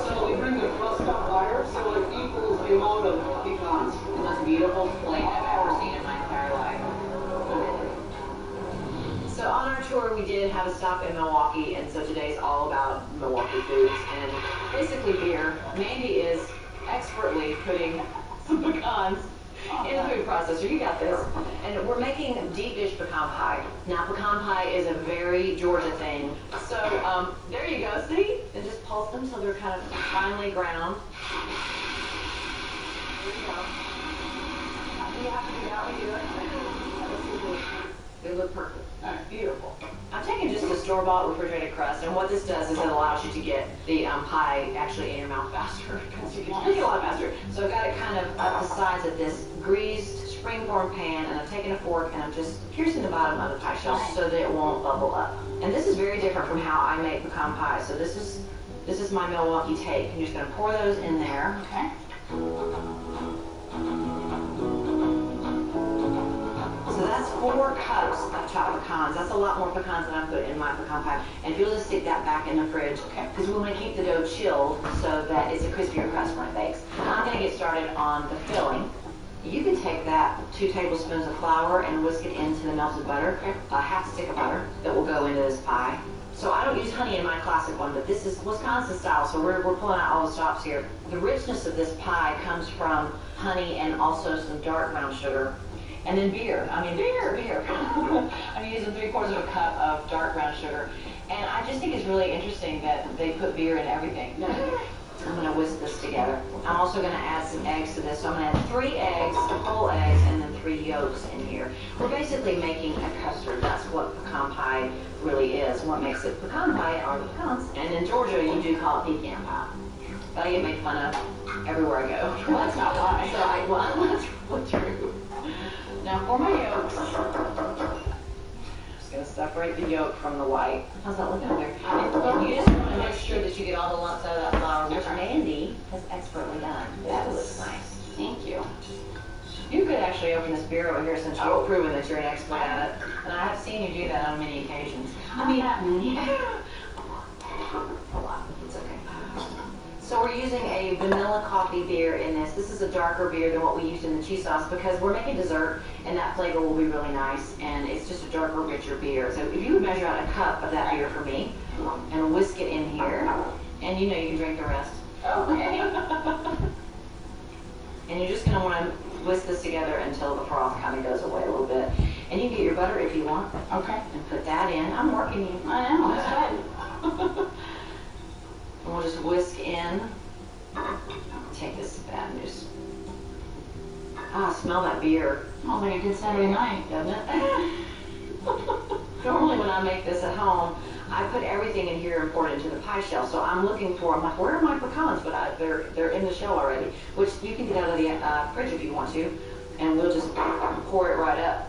So we bring the crust up higher so it equals the amount of pecans. The most beautiful plate I've ever seen in my entire life. So on our tour, we did have a stop in Milwaukee, and so today's all about Milwaukee foods and basically beer. Mandy is expertly putting some pecans in the food processor. You got this. And we're making deep dish pecan pie. Now, pecan pie is a very Georgia thing. So there you go. See? And just pulse them so they're kind of finely ground. There you go. You have to do that when you do it. They look perfect. That's beautiful. I'm taking just a store-bought refrigerated crust, and what this does is it allows you to get the pie actually in your mouth faster, because you can take it a lot faster. So I've got it kind of up the sides of this greased springform pan, and I'm taking a fork and I'm just piercing the bottom of the pie shell so that it won't bubble up. And this is very different from how I make pecan pie. So this is my Milwaukee take. I'm just going to pour those in there. Okay. So that's 4 cups of chopped pecans. That's a lot more pecans than I put in my pecan pie. And if you'll just stick that back in the fridge, because we want to keep the dough chilled so that it's a crispier crust when it bakes. I'm going to get started on the filling. You can take that 2 tablespoons of flour and whisk it into the melted butter, a half stick of butter that will go into this pie. So I don't use honey in my classic one, but this is Wisconsin style, so we're pulling out all the stops here. The richness of this pie comes from honey and also some dark brown sugar. And then beer. I mean, beer. I'm using 3/4 of a cup of dark brown sugar. And I just think it's really interesting that they put beer in everything. I'm going to whisk this together. I'm also going to add some eggs to this. So I'm going to add 3 eggs, whole eggs, and then 3 yolks in here. We're basically making a custard. That's what pecan pie really is. What makes it pecan pie are the pecans. And in Georgia, you do call it pecan pie. But I get made fun of everywhere I go. Well, that's not why. So that's really true. Now for my yolks, I'm just going to separate the yolk from the white. How's that looking there? And you just want to make sure that you get all the lumps out of that flour, which Mandy has expertly done. That looks nice. Thank you. You could actually open this beer over here since you've proven that you're an expert at it. And I have seen you do that on many occasions. I mean, not many. A lot. It's okay. So we're using a vanilla coffee beer in this. This is a darker beer than what we used in the cheese sauce because we're making dessert and that flavor will be really nice and it's just a darker, richer beer. So if you would measure out a cup of that beer for me and whisk it in here and you know you can drink the rest. Okay. And you're just gonna wanna whisk this together until the froth kind of goes away a little bit. And you can get your butter if you want. Okay. And put that in. I'm working you. I know, I'm sweating. And we'll just whisk in. Take this back and just, smell that beer. Smells like a good Saturday night. Doesn't it? Normally when I make this at home, I put everything in here and pour it into the pie shell. So I'm looking for, I'm like, where are my pecans? But they're in the shell already, which you can get out of the fridge if you want to. And we'll just pour it right up.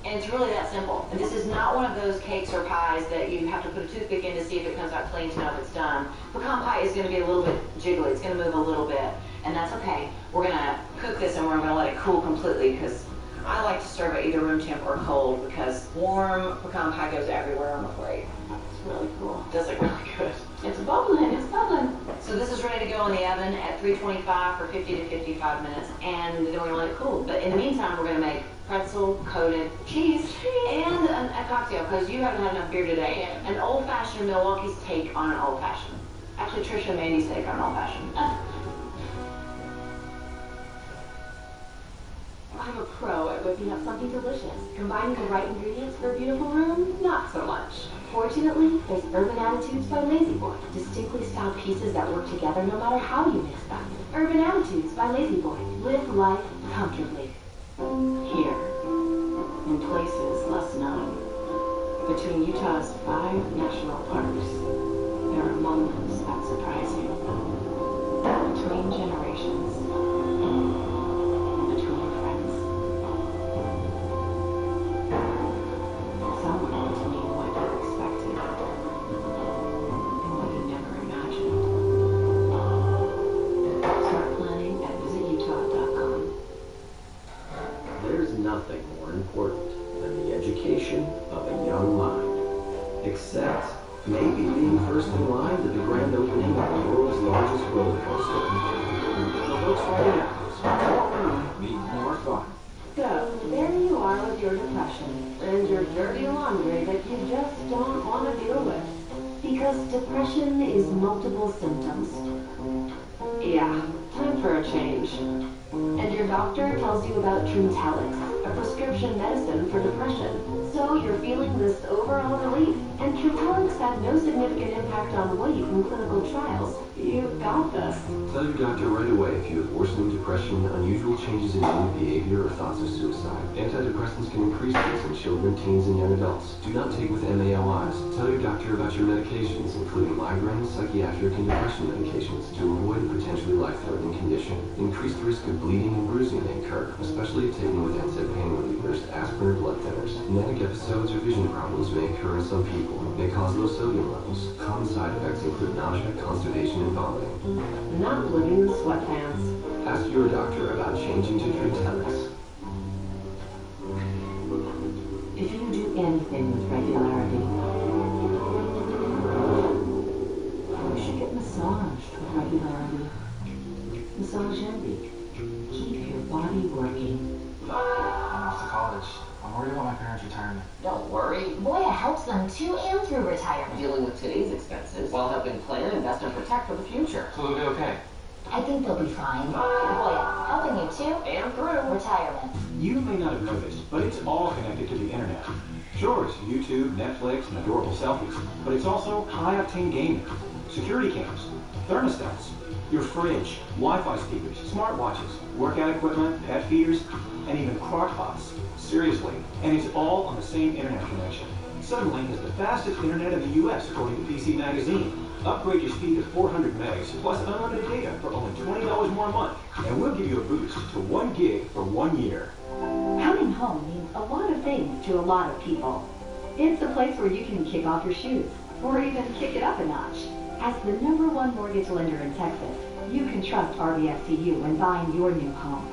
And it's really that simple. And this is not one of those cakes or pies that you have to put a toothpick in to see if it comes out clean to know if it's done. Pecan pie is going to be a little bit jiggly. It's going to move a little bit. And that's okay. We're going to cook this and we're going to let it cool completely because I like to serve it either room temp or cold because warm pecan pie goes everywhere on the plate. It's really cool. It does look really good. It's bubbling, it's bubbling. So this is ready to go in the oven at 325 for 50 to 55 minutes, and then we're gonna let it cool. But in the meantime, we're gonna make pretzel-coated cheese and a cocktail, because you haven't had enough beer today. An old-fashioned, Milwaukee's take on an old-fashioned. Actually, Trisha and Mandy's take on an old-fashioned. I'm a pro at whipping up something delicious. Combining the right ingredients for a beautiful room, not so much. Fortunately, there's Urban Attitudes by La-Z-Boy. Distinctly styled pieces that work together no matter how you mix them. Urban Attitudes by La-Z-Boy. Live life comfortably. Here, in places less known, between Utah's 5 national parks, there are moments that surprise you. Between generations, and between friends. Some want to mean what you expected, and what you never imagined. Start planning at visitutah.com. There's nothing more important than the education of a young mind. Except maybe being first in line to the grand opening of the world's largest roller coaster. The books right now. More room, meet more fun. So, there you are with your depression, and your dirty laundry that you just don't want to deal with. Because depression is multiple symptoms. Yeah, time for a change. And your doctor tells you about Trintellix, a prescription medicine for depression. So you're feeling this overall relief. And Trintellix had no significant impact on weight in clinical trials. You've got this. Tell your doctor right away if you have worsening depression, unusual changes in mood, behavior, or thoughts of suicide. Antidepressants can increase these in children, teens, and young adults. Do not take with MAOIs. Tell your doctor about your medications, including migraine, psychiatric, and depression medications, to avoid a potentially life-threatening condition. Increased risk of bleeding and bruising may occur, especially if taken with NSAID pain relievers, aspirin, or blood thinners. Manic episodes or vision problems may occur in some people. May cause low sodium levels. Common side effects include nausea, constipation, and vomiting. Not living in sweatpants. Ask your doctor about changing to Trintellix. If you do anything with regularity, you should get massaged with regularity. Massage Envy. Keep your body working. I'm off to college. I'm worried about my parents' retirement. Don't worry. Voya helps them to and through retirement. Dealing with today's expenses while helping plan, invest, and protect for the future. So they'll be okay. I think they'll be fine. Voya, helping you to and through retirement. You may not have noticed, but it's all connected to the internet. Sure, it's YouTube, Netflix, and adorable selfies, but it's also high-octane gaming, security cams, thermostats, your fridge, Wi-Fi speakers, smartwatches, workout equipment, pet feeders, and even crockpots. Seriously, and it's all on the same internet connection. Suddenlink is the fastest internet in the U.S. according to PC Magazine. Upgrade your speed to 400 megs plus unlimited data for only $20 more a month, and we'll give you a boost to 1 gig for 1 year. Coming home means a lot of things to a lot of people. It's a place where you can kick off your shoes, or even kick it up a notch. As the #1 mortgage lender in Texas, you can trust RBFCU when buying your new home.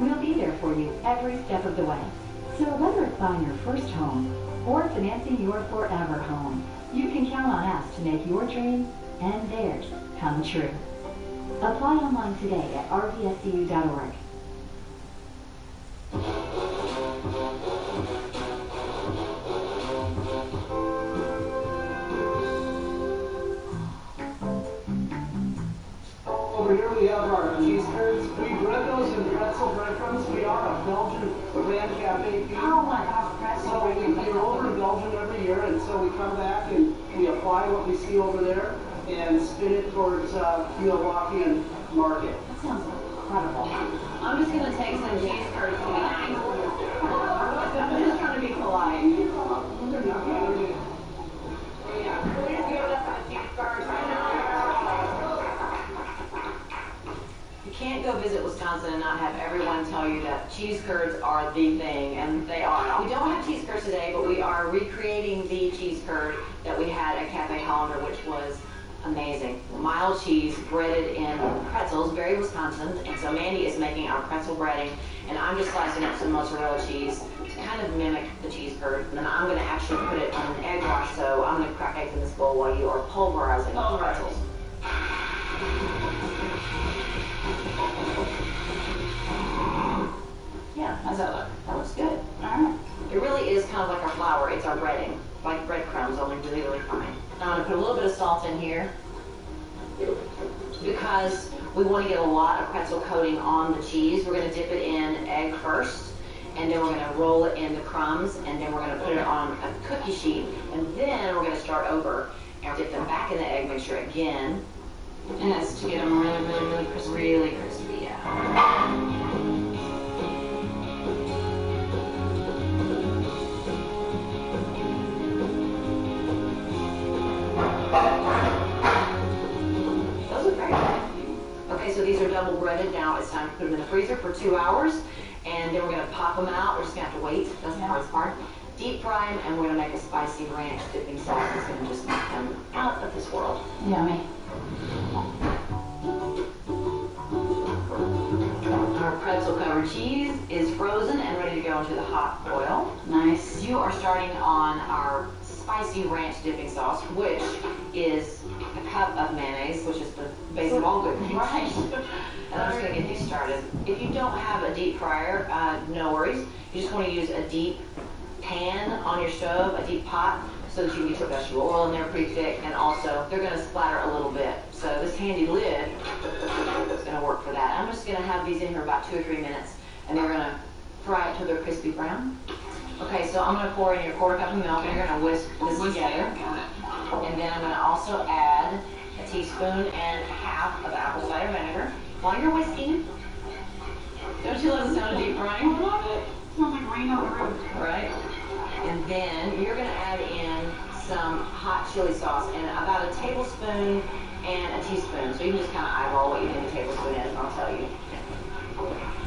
We'll be there for you every step of the way. So whether it's buying your first home or financing your forever home, you can count on us to make your dreams and theirs come true. Apply online today at rbscu.org. Over here we have our cheese curds, beef burritos, and pretzels. pretzel breadcrumbs. We are a Belgian Grand Cafe. Oh my gosh, pretzel. So we're over in Belgium every year, and so we come back and we apply what we see over there and spin it towards Milwaukee and market. That sounds incredible. I'm just gonna take some cheese curds to be nice. I'm just trying to be polite. Yeah, please give us some cheese curds right now. You can't go visit Wisconsin and not have everyone tell you that cheese curds are the thing, and they are. We don't have cheese curds today, but we are recreating the cheese curd that we had at Cafe Hollander, which was amazing. Mild cheese breaded in pretzels, very Wisconsin, and so Mandy is making our pretzel breading, and I'm just slicing up some mozzarella cheese to kind of mimic the cheese curd, and then I'm going to actually put it on an egg wash, so I'm going to crack eggs in this bowl while you are pulverizing the pretzels. Yeah, how's that look? That looks good. Alright. It really is kind of like our flour. It's our breading. Like breadcrumbs, only really, really fine. Now I'm going to put a little bit of salt in here because we want to get a lot of pretzel coating on the cheese. We're going to dip it in egg first, and then we're going to roll it in the crumbs, and then we're going to put it on a cookie sheet, and then we're going to start over and dip them back in the egg mixture again. And that's to get them really, really, really crispy. Really crispy, yeah. Those are very good. Okay, so these are double breaded. Now it's time to put them in the freezer for 2 hours, and then we're going to pop them out. We're just going to have to wait. That's the hardest part. Deep fry them, and we're going to make a spicy ranch dipping sauce that's going to just make them out of this world. Yummy. Our pretzel covered cheese is frozen and ready to go into the hot oil. Nice. You are starting on our spicy ranch dipping sauce, which is a cup of mayonnaise, which is the base of all good things. Right. And I'm just going to get these started. If you don't have a deep fryer, no worries. You just want to use a deep pan on your stove, a deep pot, so that you can get your vegetable oil in there pretty thick, and also they're going to splatter a little bit. So this handy lid is going to work for that. I'm just going to have these in here about 2 or 3 minutes, and they're going to fry it till they're crispy brown. Okay, so I'm going to pour in your 1/4 cup of milk, and you're going to whisk this together. And then I'm going to also add a teaspoon and a half of apple cider vinegar. While you're whisking, don't you love the sound of deep frying? I love it. It smells like rain on the roof. Right? And then you're going to add in some hot chili sauce, and about a tablespoon and a teaspoon. So you can just kind of eyeball what you think a tablespoon is, and I'll tell you.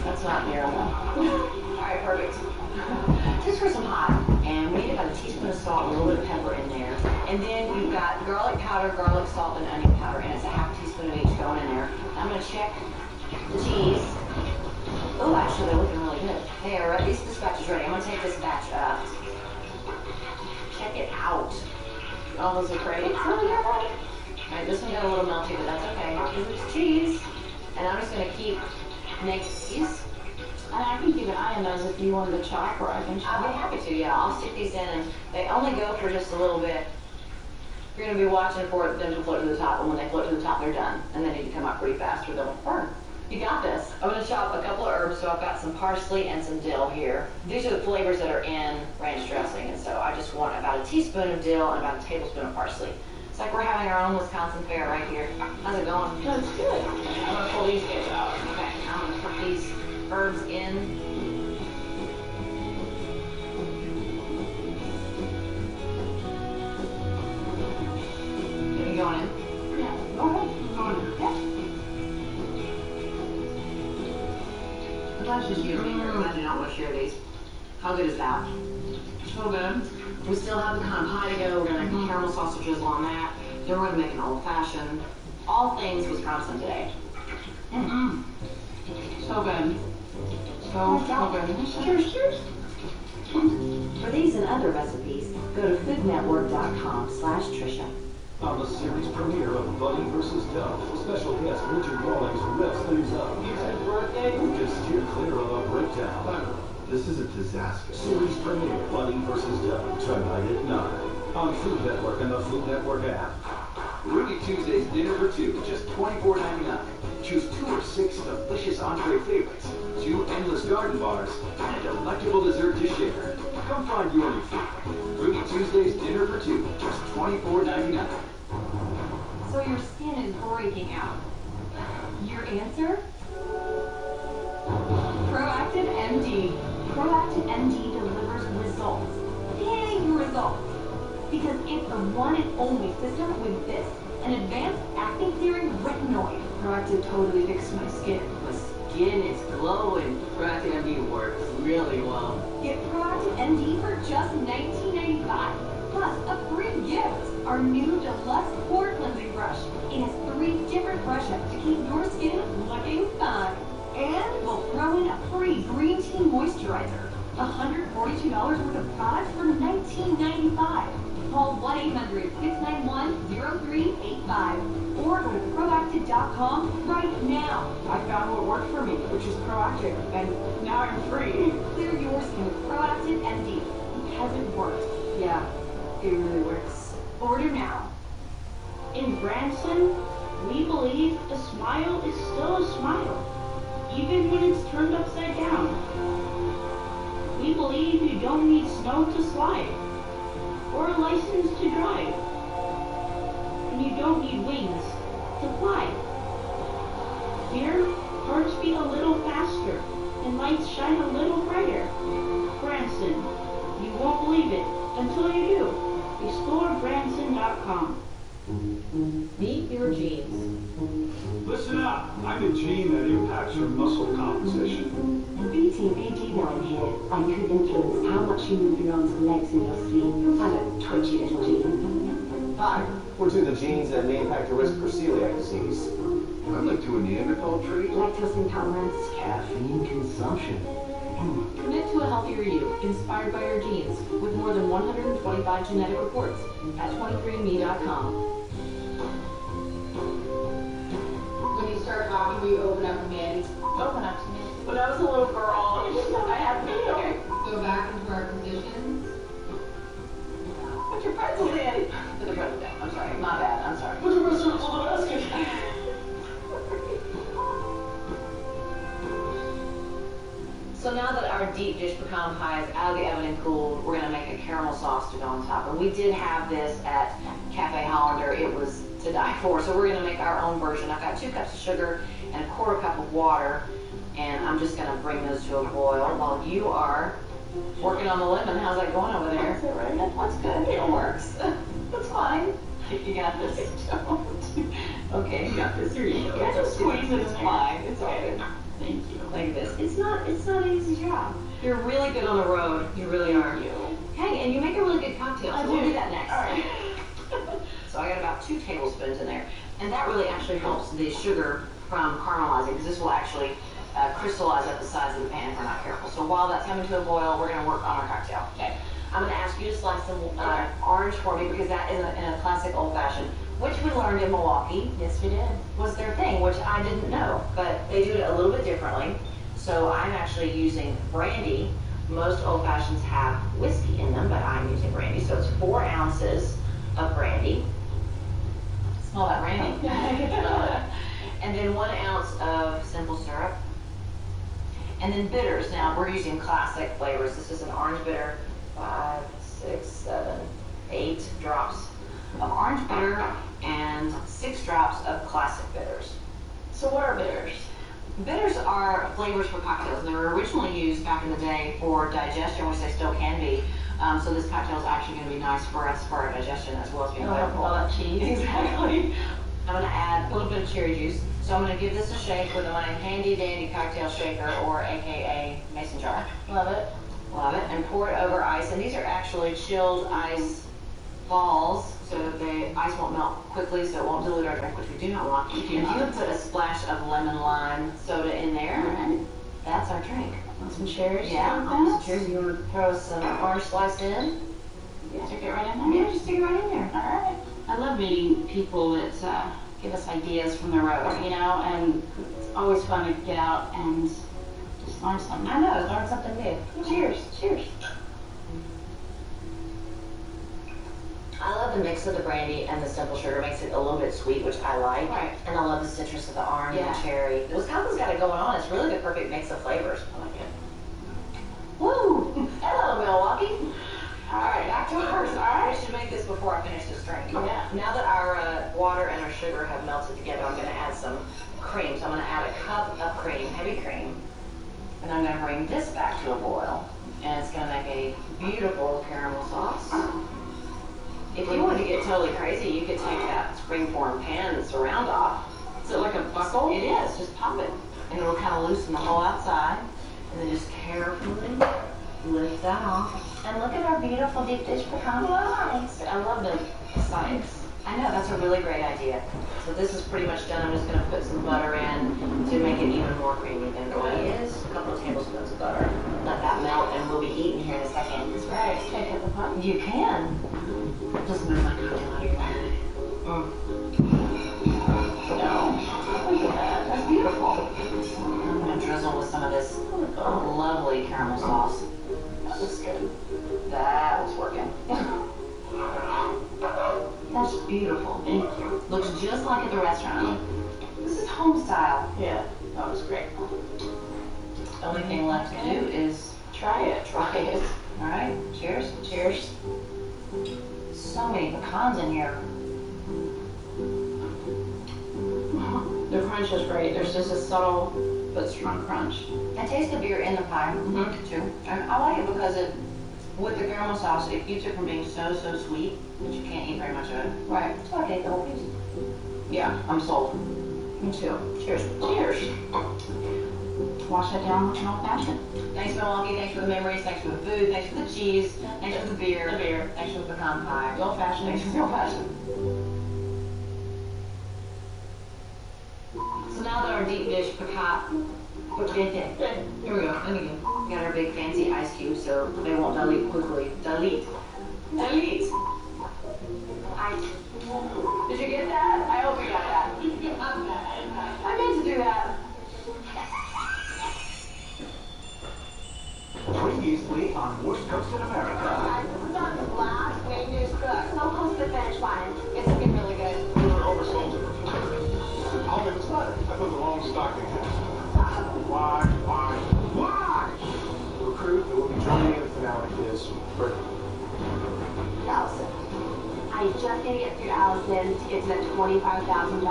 That's not near enough. All right, perfect. Just for some hot. And we need about a teaspoon of salt, a little bit of pepper in there. And then you've got garlic powder, garlic salt, and onion powder, and it's a half teaspoon of each going in there. I'm going to check the cheese. Oh, actually, they're looking really good. There, this batch is ready. I'm going to take this batch up. Check it out. Oh, those are great. It's really good. All right, this one got a little melty, but that's okay. Because it's cheese. And I'm just going to keep making these. And I can keep an eye on those if you wanted to chop, or I can chop. I'd be happy to, yeah. I'll stick these in, and they only go for just a little bit. You're going to be watching for them to float to the top, and when they float to the top, they're done. And they need to come up pretty fast or they'll burn. You got this. I'm going to chop a couple of herbs, so I've got some parsley and some dill here. These are the flavors that are in ranch dressing, and so I just want about a teaspoon of dill and about a tablespoon of parsley. It's like we're having our own Wisconsin fair right here. How's it going? Good, it's good. I'm going to pull these guys out. Okay, I'm going to put these herbs in. Get me going in? Yeah, go ahead. Go in. Yeah. That's just you to me here. I do not want to share these. How good is that? So good. We still have the kind of pie to go. We're going to make caramel sausage drizzle on that. Then we're going to make an old fashioned. All things Wisconsin today. Mm-hmm. So good. So good. Cheers, cheers. For these and other recipes, go to foodnetwork.com/Trisha. On the series premiere of Buddy vs. Dove, special guest Richard Rawlings rips things up. Happy birthday! Just steer clear of a breakdown. This is a disaster. Series premiere Buddy vs. Dove, tonight at 9 on Food Network and the Food Network app. Ruby Tuesday's dinner for two, just $24.99. Choose 2 or 6 delicious entree favorites. 2 endless garden bars, and a delectable dessert to share. Come find your new favorite. Ruby Tuesday's dinner for 2, just $24.99. So your skin is breaking out. Your answer? Proactive MD. Proactive MD delivers results. Big results. Because it's the one and only system with this, an advanced acne-clearing retinoid. Proactive totally fixed my skin. My skin is glowing. Proactive MD works really well. Get Proactive MD for just $19.95. Plus a free gift. Our new deluxe pore cleansing brush. It has 3 different brushes to keep your skin looking fine. And we'll throw in a free green tea moisturizer. $142 worth of products for $19.95. Call 1-800-691-0385 or go to proactive.com right now. I found what worked for me, which is Proactive, and now I'm free. Clear your skin with Proactive MD because it works. Yeah, it really works. Order now. In Branson, we believe a smile is still a smile, even when it's turned upside down. We believe you don't need snow to slide, or a license to drive, and you don't need wings to fly. Here, hearts beat a little faster, and lights shine a little brighter. Branson, you won't believe it until you do. ExploreBranson.com. Meet your genes. Listen up. I'm a gene that impacts your muscle composition. BTBG1 here. I could influence how much you move your arms and legs in your sleep. I'm a twitchy little gene. Hi, we're two of the genes that may impact your risk for celiac disease. I'd like to a Neanderthal treat. Lactose intolerance. Caffeine consumption. Commit to a healthier you, inspired by your genes, with more than 125 genetic reports at 23andme.com. When you start talking, will you open up to me? Open up to me. When I was a little girl, I had to go back into our positions. Put your pretzels in. Put the pretzels down. I'm sorry. My bad. I'm sorry. Put your pretzels in the basket. So now that our deep dish pecan pie is out of the oven and cooled, we're going to make a caramel sauce to go on top. And we did have this at Cafe Hollander. It was to die for. So we're going to make our own version. I've got 2 cups of sugar and a 1/4 cup of water. And I'm just going to bring those to a boil while you are working on the lemon. How's that going over there? Is it right? That's good. It works. That's fine. You got this. Okay, you got this. Here you go. Yeah, just squeeze it. It's fine. It's all good. Thank you. Like this. It's not an easy job. You're really good on the road. You really are. Hey, and you make a really good cocktail. So we'll do that next. All right. So I got about 2 tablespoons in there. And that really actually helps the sugar from caramelizing, because this will actually crystallize at the sides of the pan if we're not careful. So while that's coming to a boil, we're going to work on our cocktail. Okay. I'm going to ask you to slice some orange for me, because that is in a classic old-fashioned, which we learned in Milwaukee. Yes, we did. Was their thing, which I didn't know, but they do it a little bit differently. So I'm actually using brandy. Most old-fashions have whiskey in them, but I'm using brandy. So it's 4 ounces of brandy. Smell that brandy. And then 1 ounce of simple syrup. And then bitters. Now we're using classic flavors. This is an orange bitter. 5, 6, 7, 8 drops of orange bitter and 6 drops of classic bitters. So what are bitters? Bitters are flavors for cocktails. They were originally used back in the day for digestion, which they still can be. So this cocktail is actually going to be nice for us for our digestion as well as being flavorful. All that cheese. Exactly. I'm going to add a little bit of cherry juice. So I'm going to give this a shake with my handy dandy cocktail shaker, or AKA mason jar. Love it. Love it. And pour it over ice. And these are actually chilled ice balls, so that the ice won't melt quickly, so it won't dilute our drink, which we do not want. And you would put a splash of lemon lime soda in there. Right. That's our drink. Want some cherries? Yeah, some cherries. You want to throw some orange slice in? Yeah. Stick it right in there? Yeah, just stick it right in there. All right. I love meeting people that give us ideas from the road, you know, and it's always fun to get out and just learn something. I know, learn something new. Cheers. Cheers. I love the mix of the brandy and the simple sugar. Makes it a little bit sweet, which I like. Right. And I love the citrus of the orange and Yeah. the cherry. Wisconsin's got it going on. It's really the perfect mix of flavors. I like it. Woo! Hello, Milwaukee. All right, back to ours. All right. We should make this before I finish this drink. Yeah. Now that our water and our sugar have melted together, I'm going to add some cream. So I'm going to add a cup of cream, heavy cream. And I'm going to bring this back to a boil. And it's going to make a beautiful caramel sauce. If you wanted to get totally crazy, you could take that springform pan surround off. Is it like a buckle? It is. Just pop it. And it'll kind of loosen the whole outside. And then just carefully lift that off. And look at our beautiful deep dish pecan pies. I love the sides. I know, that's a really great idea. So this is pretty much done. I'm just going to put some butter in to make it even more creamy than it already is. A couple of tablespoons of butter. Let that melt, and we'll be eating here in a second. That's right. Can I hit the pot? You can. Just move my cocktail out of your way. No. Look at that. That's beautiful. I'm going to drizzle with some of this lovely caramel sauce. That looks good. That was working. That's beautiful. Thank you. Looks just like at the restaurant. This is home style. Yeah, that was great. The only thing left to do is Try it. try it. All right. Cheers. Cheers. So many pecans in here. The crunch is great. There's just a subtle but strong crunch. I taste the beer in the pie too, and I like it because it, with the caramel sauce, it keeps it from being so sweet that you can't eat very much of it. Right. So I take the whole piece. Yeah. I'm sold. Me too. Cheers. Cheers. Wash that down with an old fashioned. Thanks, Milwaukee. Thanks for the memories. Thanks for the food. Thanks for the cheese. Thanks for the beer. The beer. Thanks for the pecan pie. The old fashioned. Thanks for the old fashioned. So now that our deep dish pecan, here we go. And again, we got our big fancy ice cubes so they won't dilute quickly. Dilute. Did you get that? I hope you got that. I meant to do that. Previously on Worst Cooks in America. Last Rangers cook. So close to the finish line. It's looking really good. We were oversold to the I'll make a sweater. I put the wrong stocking in. Why? The recruit that will be joining in the finale is Brittany. Allison. I just need to get through Allison to get to that $25,000. I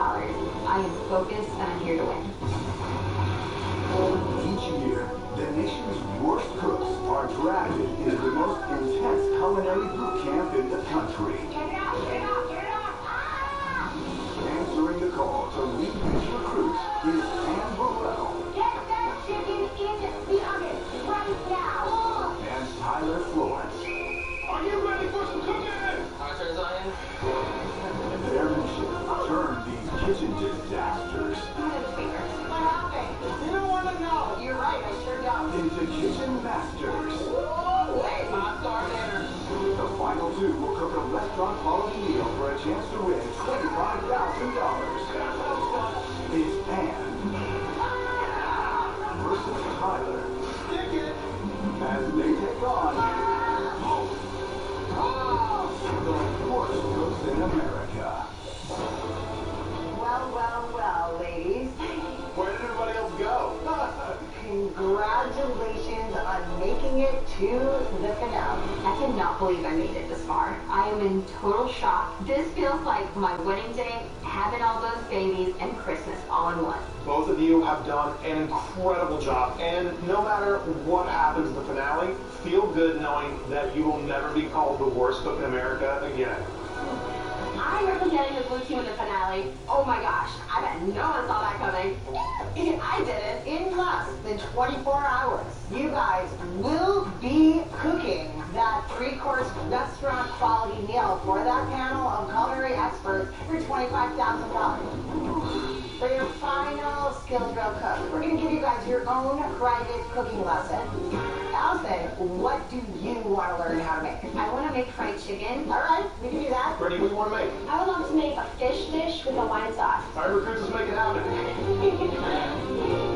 am focused and I'm here to win. Each year, the nation's worst cooks are drafted into the most intense culinary boot camp in the country. Answering the call to lead these recruits is Anne Burrell Get that chicken in the oven right now. and Tyler Florence. Are you ready for some cooking? Their mission, turn these kitchen disasters What happened? You don't want to know. You're right, I sure don't. into kitchen masters. Wait. Five-star dinner. The final two will cook a restaurant quality meal for a chance to win $25,000. It's Anne versus Tyler Stick it. as they take on the worst cooks in America. Well, ladies. Where did everybody else go? Congratulations on making it to the finale. I cannot believe I made it this far. I am in total shock. This feels like my wedding day, having all those babies, and Christmas all in one. Both of you have done an incredible job, and no matter what happens in the finale, feel good knowing that you will never be called the worst cook in America again. I'm representing the blue team in the finale. Oh my gosh, I bet no one saw that coming. I did it. In less than 24 hours, you guys will be cooking that 3-course restaurant quality meal for that panel of culinary experts for $25,000. For your final skills drill cook, we're going to give you guys your own private cooking lesson. Allison, what do you want to learn how to make? I want to make fried chicken. All right, we can do that. Brittany, what do you want to make? I would love to make a fish dish with a wine sauce. All right, recruits, let's make it happen.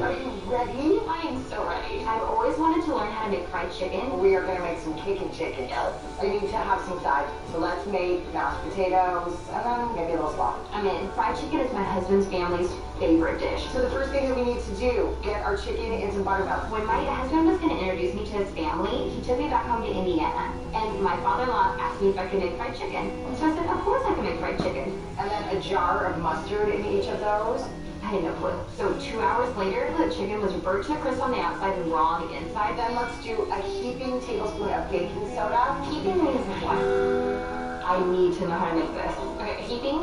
Are you ready? I am so ready. I've always wanted to learn how to make fried chicken. We are going to make some cake and chicken. I need to have some sides. So let's make mashed potatoes and then maybe a little slaw. I'm in. Fried chicken is my husband's family's favorite dish. So the first thing that we need to do, get our chicken in some buttermilk. When my husband was going to introduce me to his family, he took me back home to Indiana. And my father-in-law asked me if I could make fried chicken. So I said, of course I can make fried chicken. And then a jar of mustard in each of those. I had no clue. So 2 hours later, the chicken was burnt to a crisp on the outside and raw on the inside. Then let's do a heaping tablespoon of baking soda. Heaping means what? I need to know how to make this. Okay, heaping?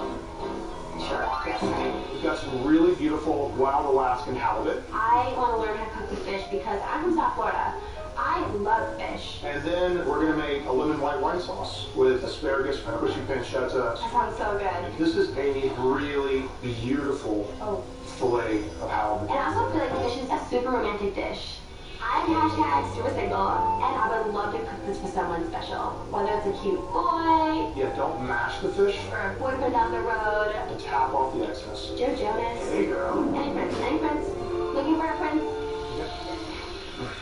Sure, yes. We've got some really beautiful wild Alaskan halibut. I want to learn how to cook the fish because I'm from South Florida. I love fish. And then we're going to make a lemon white wine sauce with asparagus, crispy pancetta. That sounds so good. This is a really beautiful fillet of halibut. And I also feel like fish is a super romantic dish. I'm hashtag super single, and I would love to cook this for someone special. Whether it's a cute boy, Yeah, don't mash the fish. or a boyfriend down the road, And tap off the excess. Joe Jonas. Hey, girl. Any friends? Any friends? Looking for a friend?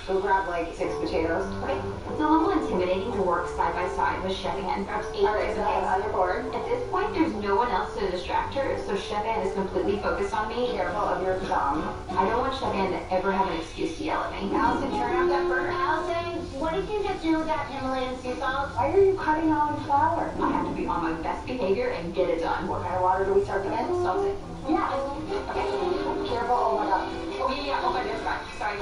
We'll grab like 6 potatoes. Okay. It's a little intimidating to work side by side with Chef Ann. Perhaps 8 Alright, so on your board. At this point, there's no one else to distract her, so Chef Ann is completely focused on me. Careful of your thumb. I don't want Chef Ann to ever have an excuse to yell at me. Allison, turn off that burner. Allison, what did you just do with that Himalayan sea salt? Why are you cutting all the flour? I have to be on my best behavior and get it done. What kind of water do we start them in? Salted. Yeah. Okay. Careful. Oh my god. Oh yeah, oh my god, sorry.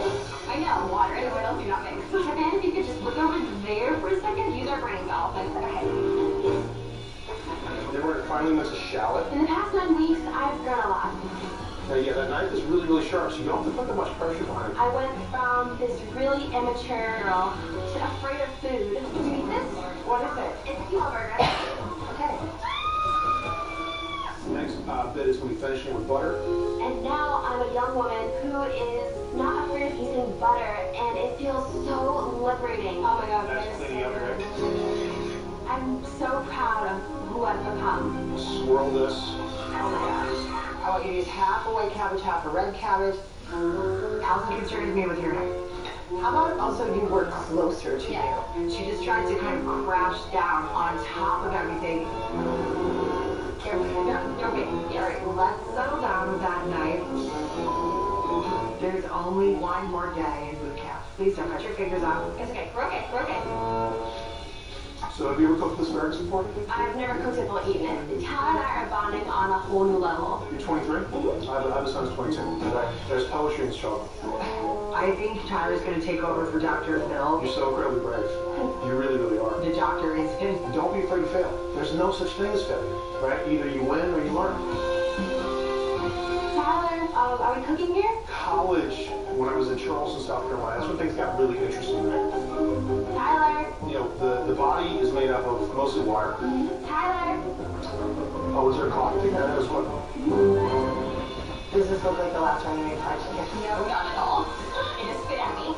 I know, water and oil do not mix. Chef Ann, if you could just look over there for a second, use our brains, Allison. Okay. Then we're going to finally mix a shallot. In the past 9 weeks, I've grown a lot. Now, yeah, that knife is really, really sharp, so you don't have to put that much pressure behind it. I went from this really immature girl to afraid of food. Do you eat this? What is it? It's a keto burger. Okay. Next bit is going to be finishing with butter. And now I'm a young woman who is not afraid of using butter, and it feels so liberating. Oh my god, That's cleaning up, right? I'm so proud of who I've become. Swirl this. Oh my gosh. I want you to use half a white cabbage, half a red cabbage. Allison concerns me with your neck. How about also you work closer to you? She just tried to kind of crash down on top of everything. Careful. Okay, Alright, let's settle down with that knife. There's only one more day in boot camp. Please don't cut your fingers off. It's okay, we're okay, we're okay. So have you ever cooked asparagus before? I've never cooked it or eaten it. Tyler and I are bonding on a whole new level. You're 23? I have a son who's 22. There's poetry in the struggle. I think Tyler's going to take over for Dr. Phil. You're so incredibly brave. You really, really are. The doctor is him. Don't be afraid to fail. There's no such thing as failure, right? Either you win or you learn. Tyler, are we cooking here? College, when I was in Charleston, South Carolina, that's when things got really interesting, right? Tyler. You know, the body is made up of mostly wire. Tyler. Oh, is there a clock thing? That is what? Does this look like the last time you made fried chicken? No, not at all. It just spit at me.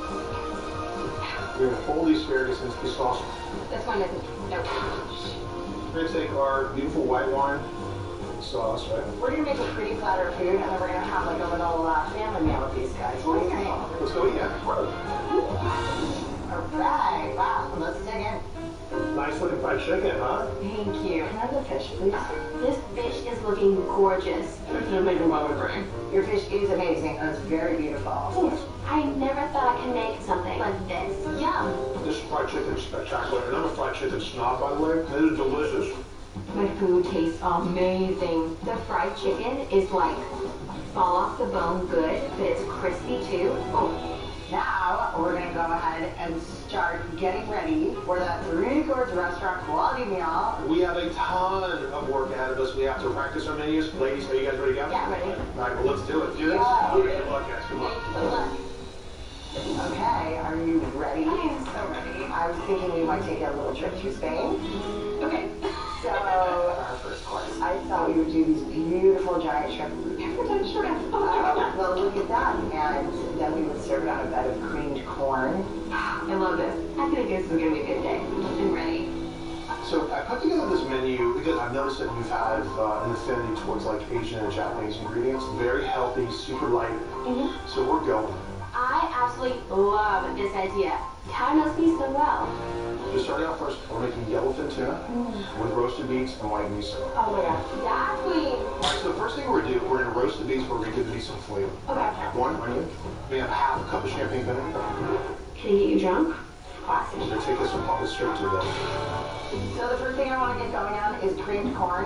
We're going to fold the asparagus into the sauce. This one isn't. Nope. We're going to take our beautiful white wine sauce, right? We're going to make a pretty platter of food, and then we're going to have like a little family meal with these guys. What do you think? Let's go eat it. Alright, wow, let's dig in. Nice looking fried chicken, huh? Thank you. Can I have the fish, please? This fish is looking gorgeous. It's gonna make a my brain. Your fish is amazing. It's very beautiful. I never thought I could make something like this. Yum. This fried chicken is spectacular. And I'm a fried chicken snob, by the way. It is delicious. My food tastes amazing. The fried chicken is like fall off the bone good, but it's crispy too. Oh. Now, we're going to go ahead and start getting ready for that Three Chords Restaurant quality meal. We have a ton of work ahead of us. We have to practice our menus. Ladies, are you guys ready to go? Yeah, ready. All right, well, let's do it. Do this. Yeah. Good luck, guys. Good luck. Good luck. Okay, are you ready? I am so ready. I was thinking we might take a little trip to Spain. Okay. So, our first course, I thought we would do these beautiful giant shrimp. Shrimp. Well, look at that. And then we would serve it on a bed of creamed corn. I love this. I think this is gonna be a good day. I'm ready. So I put together this menu because I've noticed that you have an affinity towards like Asian and Japanese ingredients. Very healthy, super light. So we're going. I absolutely love this idea. Todd knows me so well. So starting out first, we're making yellowfin tuna with roasted beets and white miso. Oh my gosh. Yeah, queen. Alright, so the first thing we're gonna do, we're gonna roast the beets, but we're gonna give the beets some flavor. Okay. 1 onion. We have half a cup of champagne vinegar. Can I get you drunk? Classic. We're gonna take this and pop it straight to the So the first thing I want to get going on is creamed corn.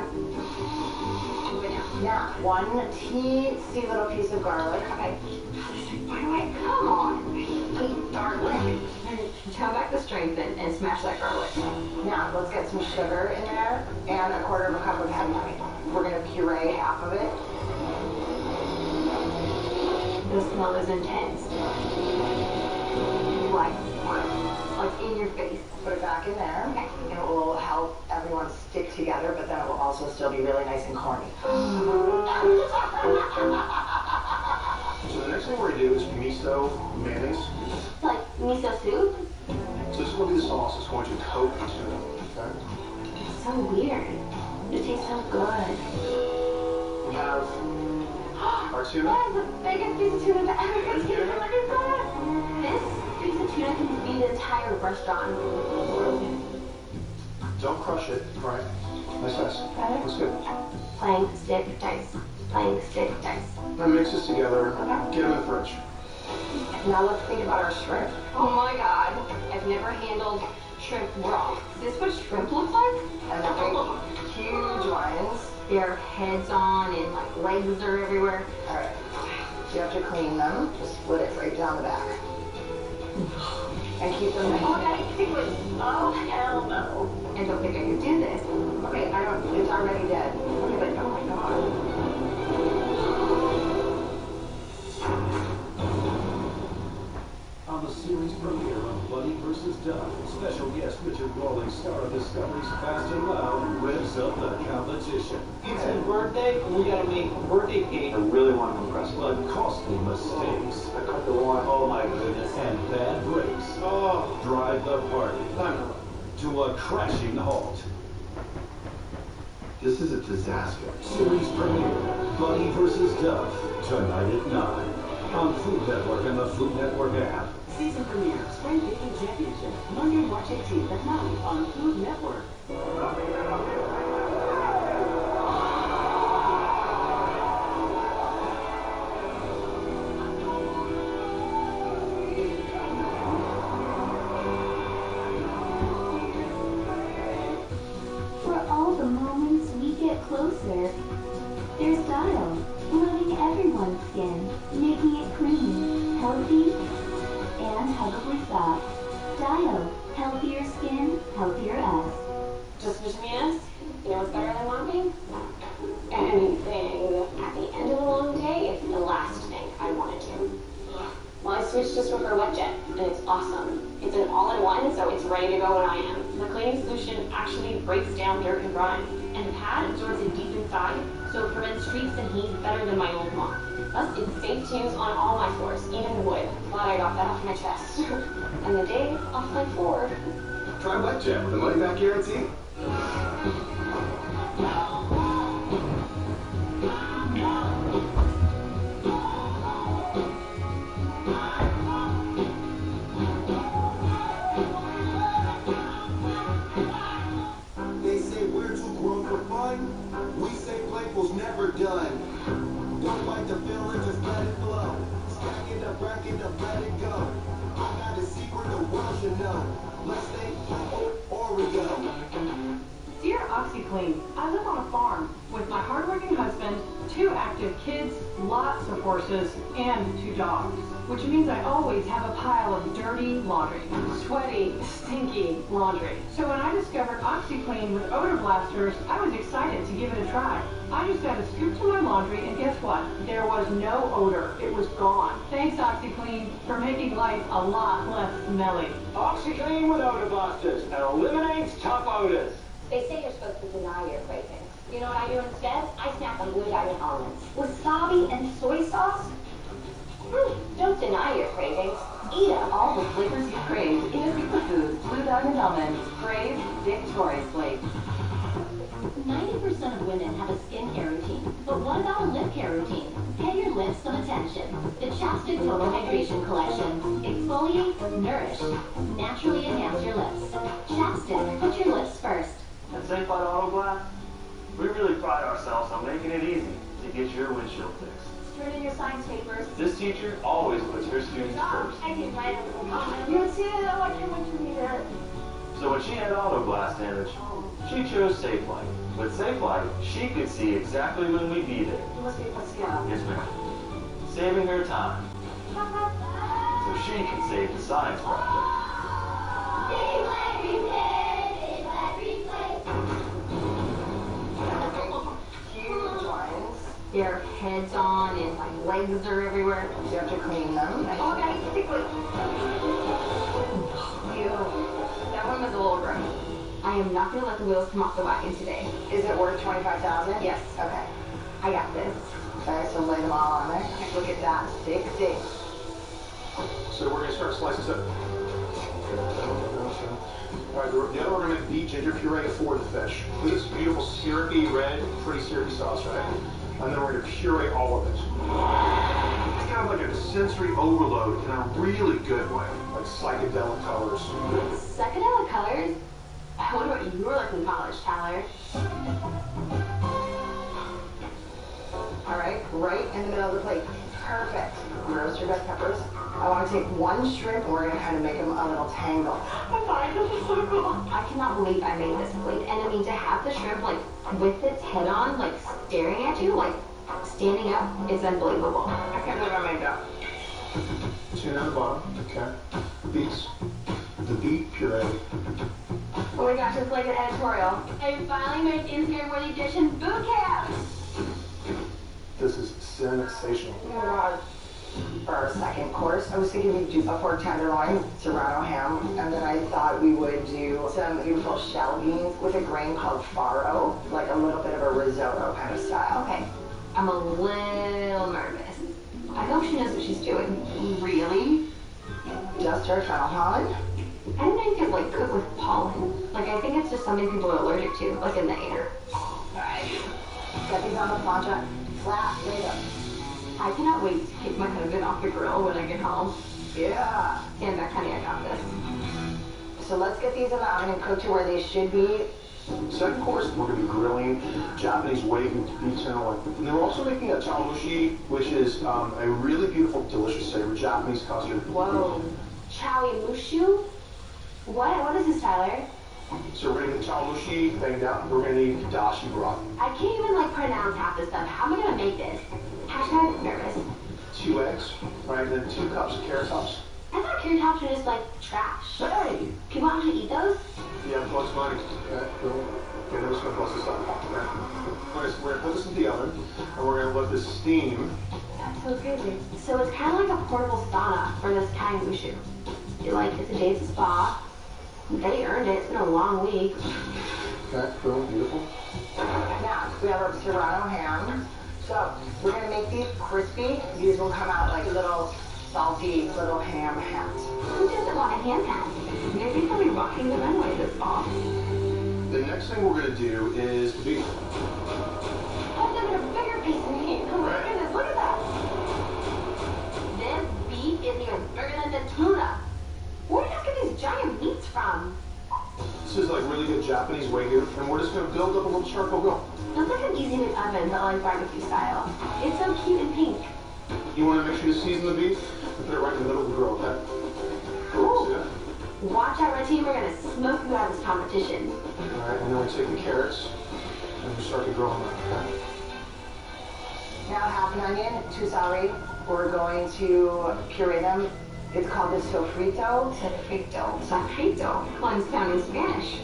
Now, 1 teensy little piece of garlic. Okay. Come on. Garlic. Tell back the strength and smash that garlic. Now, let's get some sugar in there and 1/4 cup of heavy cream. We're going to puree half of it. The smell is intense. Like in your face. Put it back in there. Okay. And it will help everyone stick together, but then it will also still be really nice and corny. So the next thing we're gonna do is miso mayonnaise. Like miso soup? So this is gonna be the sauce that's going to coat the tuna. Okay? It's so weird. It tastes so good. We have our tuna. That is the biggest piece of tuna I've ever tasted. Look at that. This piece of tuna can feed the entire restaurant. Don't crush it. Right. Nice. That's good. Playing stick dice. Playing stick dice. Now mix this together. Get them in the fridge. Now let's think about our shrimp. Oh my god. I've never handled shrimp raw. Is this what shrimp looks like? And the big, huge ones. Their heads on and like legs are everywhere. Alright. You have to clean them. Just split it right down the back. And keep them nice. Oh, I think it. Oh, hell no. I don't think I can do this. Okay, it's already dead. Okay, but oh my god. On the series premiere of Buddy vs. Duck, special guest Richard Rawlings, star of Discovery's Fast and Loud, revs up the competition. It's his birthday, and we gotta make a birthday cake. I really want to impress, but costly mistakes. I cut the line. Oh my goodness. And bad breaks. Oh. Drive the party to a crashing halt. This is a disaster. Series premiere, Buddy vs. Duck, tonight at 9. On Food Network and the Food Network app. Season premiere, Spring Baking Championship, Monday, March 18th at 9 on Food Network. For all the moments we get closer, there's Dial, loving everyone's skin, making it clean, healthy, and huggably soft. Dial, healthier skin, healthier us. Just between us, you know what's better than walking? Anything. At the end of a long day, it's the last thing I want to do. Well, I switched to Swiffer WetJet, and it's awesome. It's an all-in-one, so it's ready to go when I am. The cleaning solution actually breaks down dirt and grime, and the pad absorbs it deep inside, so it prevents streaks and heat better than my old mop. Plus, it's safe to use on all my floors, even wood. Glad I got that off my chest. And the day off my floor. Try WetJet with a money-back guarantee. They say we're too grown for fun. We say playful's never done. Don't fight the feeling, just let it flow. Stack it up, rack it up, let it go. I got a secret the world should know. Let's say Oreo. Dear OxyClean, I live on a farm with my hardworking husband, 2 active kids, lots of horses, and 2 dogs. Which means I always have a pile of dirty laundry. Sweaty, stinky laundry. So when I discovered OxyClean with odor blasters, I was excited to give it a try. I just added a scoop to my laundry and guess what? There was no odor. It was gone. Thanks OxyClean for making life a lot less smelly. OxyClean with odor blasters and eliminates tough odors. They say you're supposed to deny your cravings. You know what I do instead? I snap on Blue Diamond almonds. Wasabi and soy sauce? Don't deny your cravings. Eat them. All the flavors you crave in a superfood. Blue Diamond almonds. Crave victoriously. 90% of women have a skincare routine, but what about a lip care routine? Get your your lips some attention. The Chapstick Total Hydration Collection. Exfoliate, nourish, naturally enhance your lips. Chapstick, put your lips first. At Safe Light Auto Glass, we really pride ourselves on making it easy to get your windshield fixed. Turn in your science papers. This teacher always puts her students first. I did right up the moment. You too. I can't wait to read it. So when she had auto glass damage, she chose Safe Light. With Safe Light, she could see exactly when we'd be there. You must be a scout. Yes, ma'am. Saving her time. So she can save the science project. Huge ones. Their heads on and my legs are everywhere. You have to clean them. Okay, quickly. Ew. That one was a little gross. I am not going to let the wheels come off the wagon today. Is it worth $25,000? Yes. Okay. I got this. Okay, so lay them all on there. Look at that. Thick. So we're gonna start slicing up. All right, the other one we're gonna make beet ginger puree for the fish. This beautiful syrupy red, pretty syrupy sauce, right? And then we're gonna puree all of it. It's kind of like a sensory overload in a really good way, like psychedelic colors. Psychedelic colors? I wonder what you were like in college, Tyler. All right, right in the middle of the plate. Perfect. Roast your red peppers. I want to take one shrimp and we're going to kind of make them a little tangle. Oh my, this is so cool. I cannot believe I made this plate. And I mean, to have the shrimp, like, with its head on, like, staring at you, like, standing up, is unbelievable. I can't believe I made that. Tuna on the bottom, okay. Beets. The beet puree. Oh my gosh, it's like an editorial. I finally made Instagram-worthy dish in boot camp. This is sensational. Oh my God. For our second course, I was thinking we'd do a pork tenderloin, serrano ham, and then I thought we would do some beautiful shell beans with a grain called farro, like a little bit of a risotto kind of style. Okay, I'm a little nervous. I hope she knows what she's doing. Really? Just her fennel pollen. I didn't know you could, like, cook with pollen. Like, I think it's just something people are allergic to, like in the air. Alright. Get these on the plancha. Flat, straight up. I cannot wait to kick my husband off the grill when I get home. Yeah. And that, honey, I got this. So let's get these in the oven and cook to where they should be. Second course, we're going to be grilling Japanese wagyu beef tenderloin. And then we're also making a chamushi, which is a really beautiful, delicious flavor, Japanese custard. Whoa. Chowie mushu? What is this, Tyler? So we're going to get the chamushi banged out. We're going to need dashi broth. I can't even, like, pronounce half this stuff. How am I going to make this? Hashtag nervous. 2 eggs, right, and then 2 cups of carrot tops. I thought carrot tops were just, like, trash. Hey! People actually eat those? Yeah, plus money. Okay, cool. Okay, then we're just going to bust this up. Okay. We're going to put this in the oven, and we're going to let this steam. That's so crazy. So it's kind of like a portable sauna for this Thai mushu. You're like, it's a day at the spa. They earned it. It's been a long week. Okay, cool, beautiful. Now, we have our serrano ham. So, we're going to make these crispy. These will come out like little salty little ham hats. Who doesn't want a ham hat? Maybe we'll be rocking the runway this fall. The next thing we're going to do is the beef. Oh, there's a bigger piece of meat. Oh my goodness, look at that. This beef is even bigger than the tuna. Where did you get these giant meats from? This is like really good Japanese wagyu, and we're just going to build up a little charcoal grill. Looks like an easy bake oven, but like barbecue style. It's so cute and pink. You want to make sure you season the beef and put it right in the middle of the grill, okay? Cool. See that? Watch out, Red Team. We're going to smoke you out of this competition. All right, and then we take the carrots and we start to grill them up, okay? Now, half an onion, 2 celery. We're going to puree them. It's called the sofrito. Sofrito. Sofrito. Well, it's found in Spanish.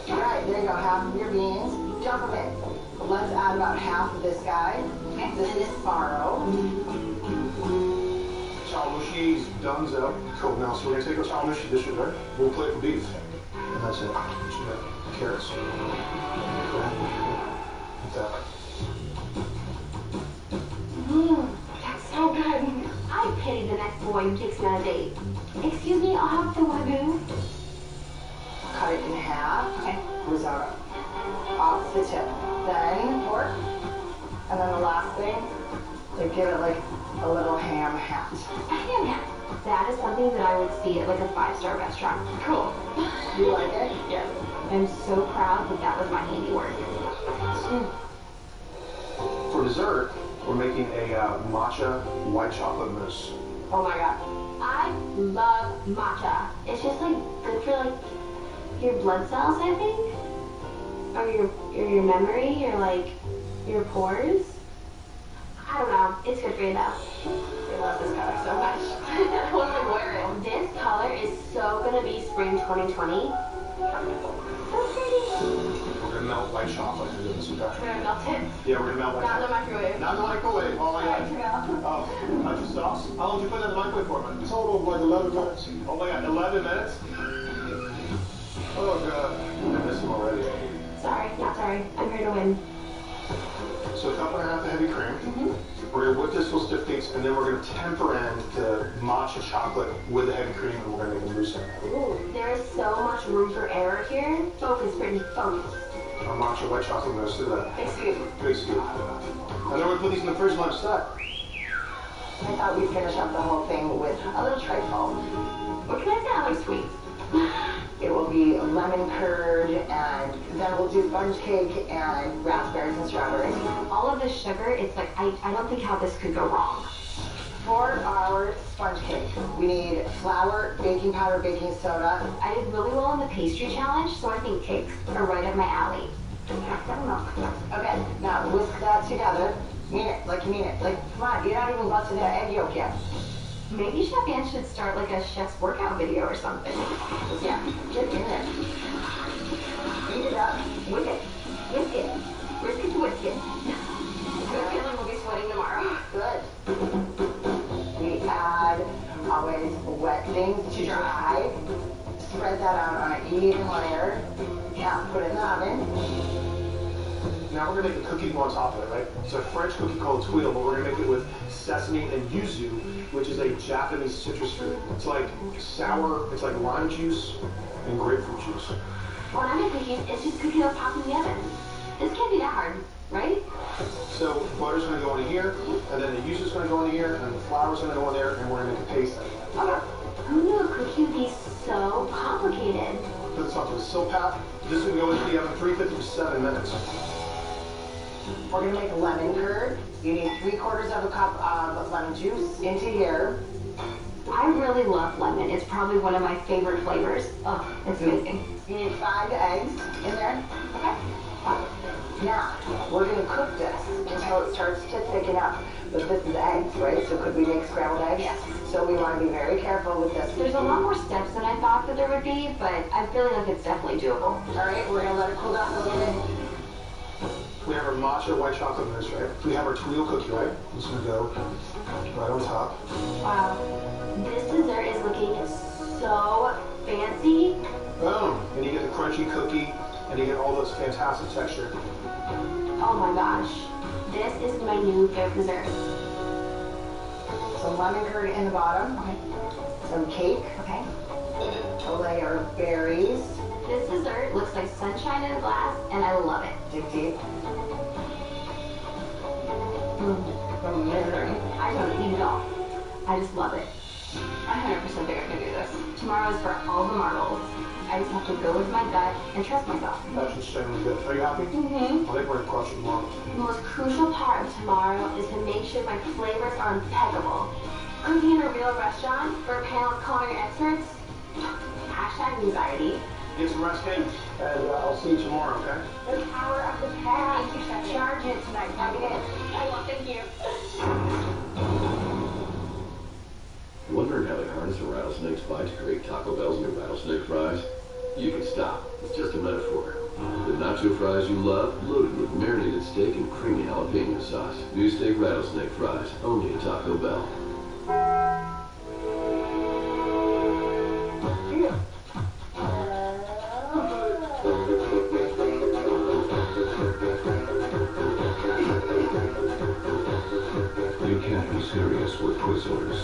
All right, there you go. Half of your beans. Dump them in. Let's add about half of this guy. This is farro. Chamushi done up. Cool. Now, so we're going to take the chamushi dish in there. We'll plate the beef. And that's it. Just got carrots. Like that. That's so good. I pity the next boy who takes me on a date. Excuse me, I'll have the wagyu. Cut it in half. Okay. Risotto. Off the tip. Then pork. And then the last thing, to give it like a little ham hat. A ham hat. That is something that I would see at like a 5-star restaurant. Cool. You like it? Yes. I'm so proud that that was my handiwork. For dessert, we're making a matcha white chocolate mousse. Oh my god. I love matcha. It's just like good for like your blood cells, I think. Or your memory, or like your pores. I don't know. It's good for you though. I love this color so much. I want to wear it. This color is so gonna be spring 2020. So pretty. We're gonna melt white chocolate into this, okay? We're gonna melt it. Yeah, we're gonna melt white Not in the chocolate. microwave. Not in the microwave. Oh my god. Oh, not your sauce? How long did you put it in the microwave for, man? Total of like 11 minutes. Oh my god, 11 minutes? Oh god, I miss him already. Sorry, not sorry. I'm here to win. So a cup and a half of heavy cream. We're gonna whip this till stiff cakes, and then we're gonna temper in the matcha chocolate with the heavy cream, and we're gonna make a mousse in it. Ooh, there is so much room for error here. Focus, Brittany, focus. Our matcha white chocolate mousse, look at that. Big scoop. Big scoop. And then we're gonna put these in the fridge lunch set. I thought we'd finish up the whole thing with a little trifle. What can I say? I like sweets. It will be lemon curd, and then we'll do sponge cake and raspberries and strawberries. All of this sugar, it's like, I don't think how this could go wrong. For our sponge cake, we need flour, baking powder, baking soda. I did really well in the pastry challenge, so I think cakes are right up my alley. Okay, now whisk that together. Mean it, like you mean it. Like, come on, you're not even busting that egg yolk yet. Maybe Chef Ann should start like a chef's workout video or something. Yeah, get in there. Beat it up. Whisk it. Whisk it. Whisk it to whisk it. I have a feeling we'll be sweating tomorrow. Good. We add always wet things to dry. Spread that out on an even layer. Now put it in the oven. Now we're gonna make a cookie on top of it, right? It's a French cookie called tuile, but we're gonna make it with sesame and yuzu, which is a Japanese citrus fruit. It's like sour, it's like lime juice and grapefruit juice. When I make cookies, it's just cookie dough popped in the oven. This can't be that hard, right? So butter's gonna go in here, and then the yuzu's gonna go in here, and the flour's gonna go in there, and we're gonna make a paste. Okay. Who knew a cookie would be so complicated? Put this onto a silpat. This is gonna go into the oven 350 for 7 minutes. We're gonna make lemon curd. You need 3/4 of a cup of lemon juice into here. I really love lemon. It's probably one of my favorite flavors. Oh, it's amazing. You need 5 eggs in there. Okay. Now, we're gonna cook this until it starts to thicken up. But this is eggs, right? So could we make scrambled eggs? Yes. So we wanna be very careful with this. There's a lot more steps than I thought that there would be, but I'm feeling like it's definitely doable. All right, we're gonna let it cool down a little bit. We have our matcha white chocolate mousse, right? We have our tuile cookie, right? It's gonna go right on top. Wow. This dessert is looking so fancy. Boom! And you get the crunchy cookie, and you get all those fantastic texture. Oh my gosh. This is my new favorite dessert. Some lemon curd in the bottom. Okay. Some cake. Okay. A layer of berries. This dessert looks like sunshine in a glass, and I love it. Dig deep. I don't eat it all. I just love it. I 100% think I can do this. Tomorrow is for all the marbles. I just have to go with my gut and trust myself. That's extremely good. Are you happy? Mm-hmm. I think we're gonna crush it tomorrow. The most crucial part of tomorrow is to make sure my flavors are impeccable. Cooking in a real restaurant for a panel of culinary experts. Hashtag anxiety. Get some rest, Kate, and I'll see you tomorrow, okay? The power of the past. Charge it tonight. Plug it in. I will. Thank you. Wondering how they harness a rattlesnake's bite to create Taco Bell's new rattlesnake fries? You can stop. It's just a metaphor. The nacho fries you love, loaded with marinated steak and creamy jalapeno sauce. New steak rattlesnake fries, only at Taco Bell. You can't be serious with Twizzlers.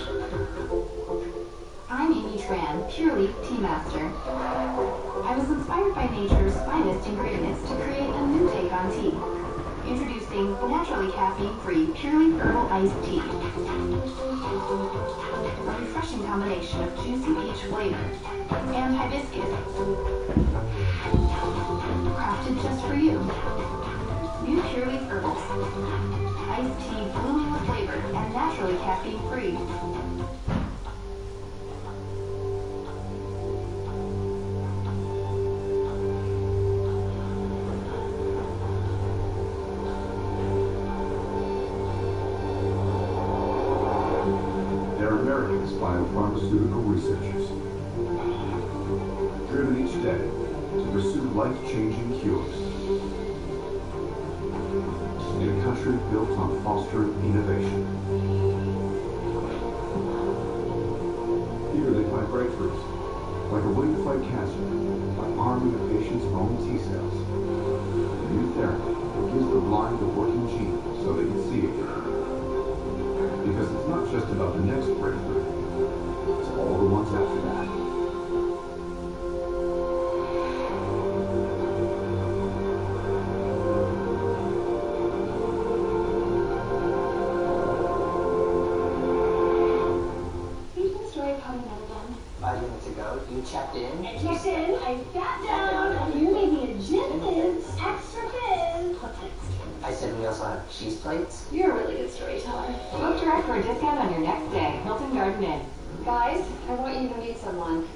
I'm Amy Tran, purely tea master. I was inspired by nature's finest ingredients to create a new take on tea. Introducing naturally caffeine-free, purely herbal iced tea. A refreshing combination of juicy peach flavor and hibiscus. Crafted just for you. New Pure Leaf Herbals. Iced tea blooming with flavor and naturally caffeine-free. They're America's biopharmaceutical researchers, driven each day to pursue life-changing cures. In a country built on fostering innovation. Here they find breakthroughs, like a way to fight cancer, by arming a patient's own T cells. A new therapy that gives the blind a working gene so they can see again. Because it's not just about the next breakthrough, it's all the ones after that. Here's the story of how we met again. 5 minutes ago, you checked in. I checked in, I sat down, and you made me a gin fizz, extra fizz. What's next? I said we also have cheese plates. You're a really good storyteller. Book direct for a discount on your next stay. Hilton Garden Inn. Guys, I want you to meet someone.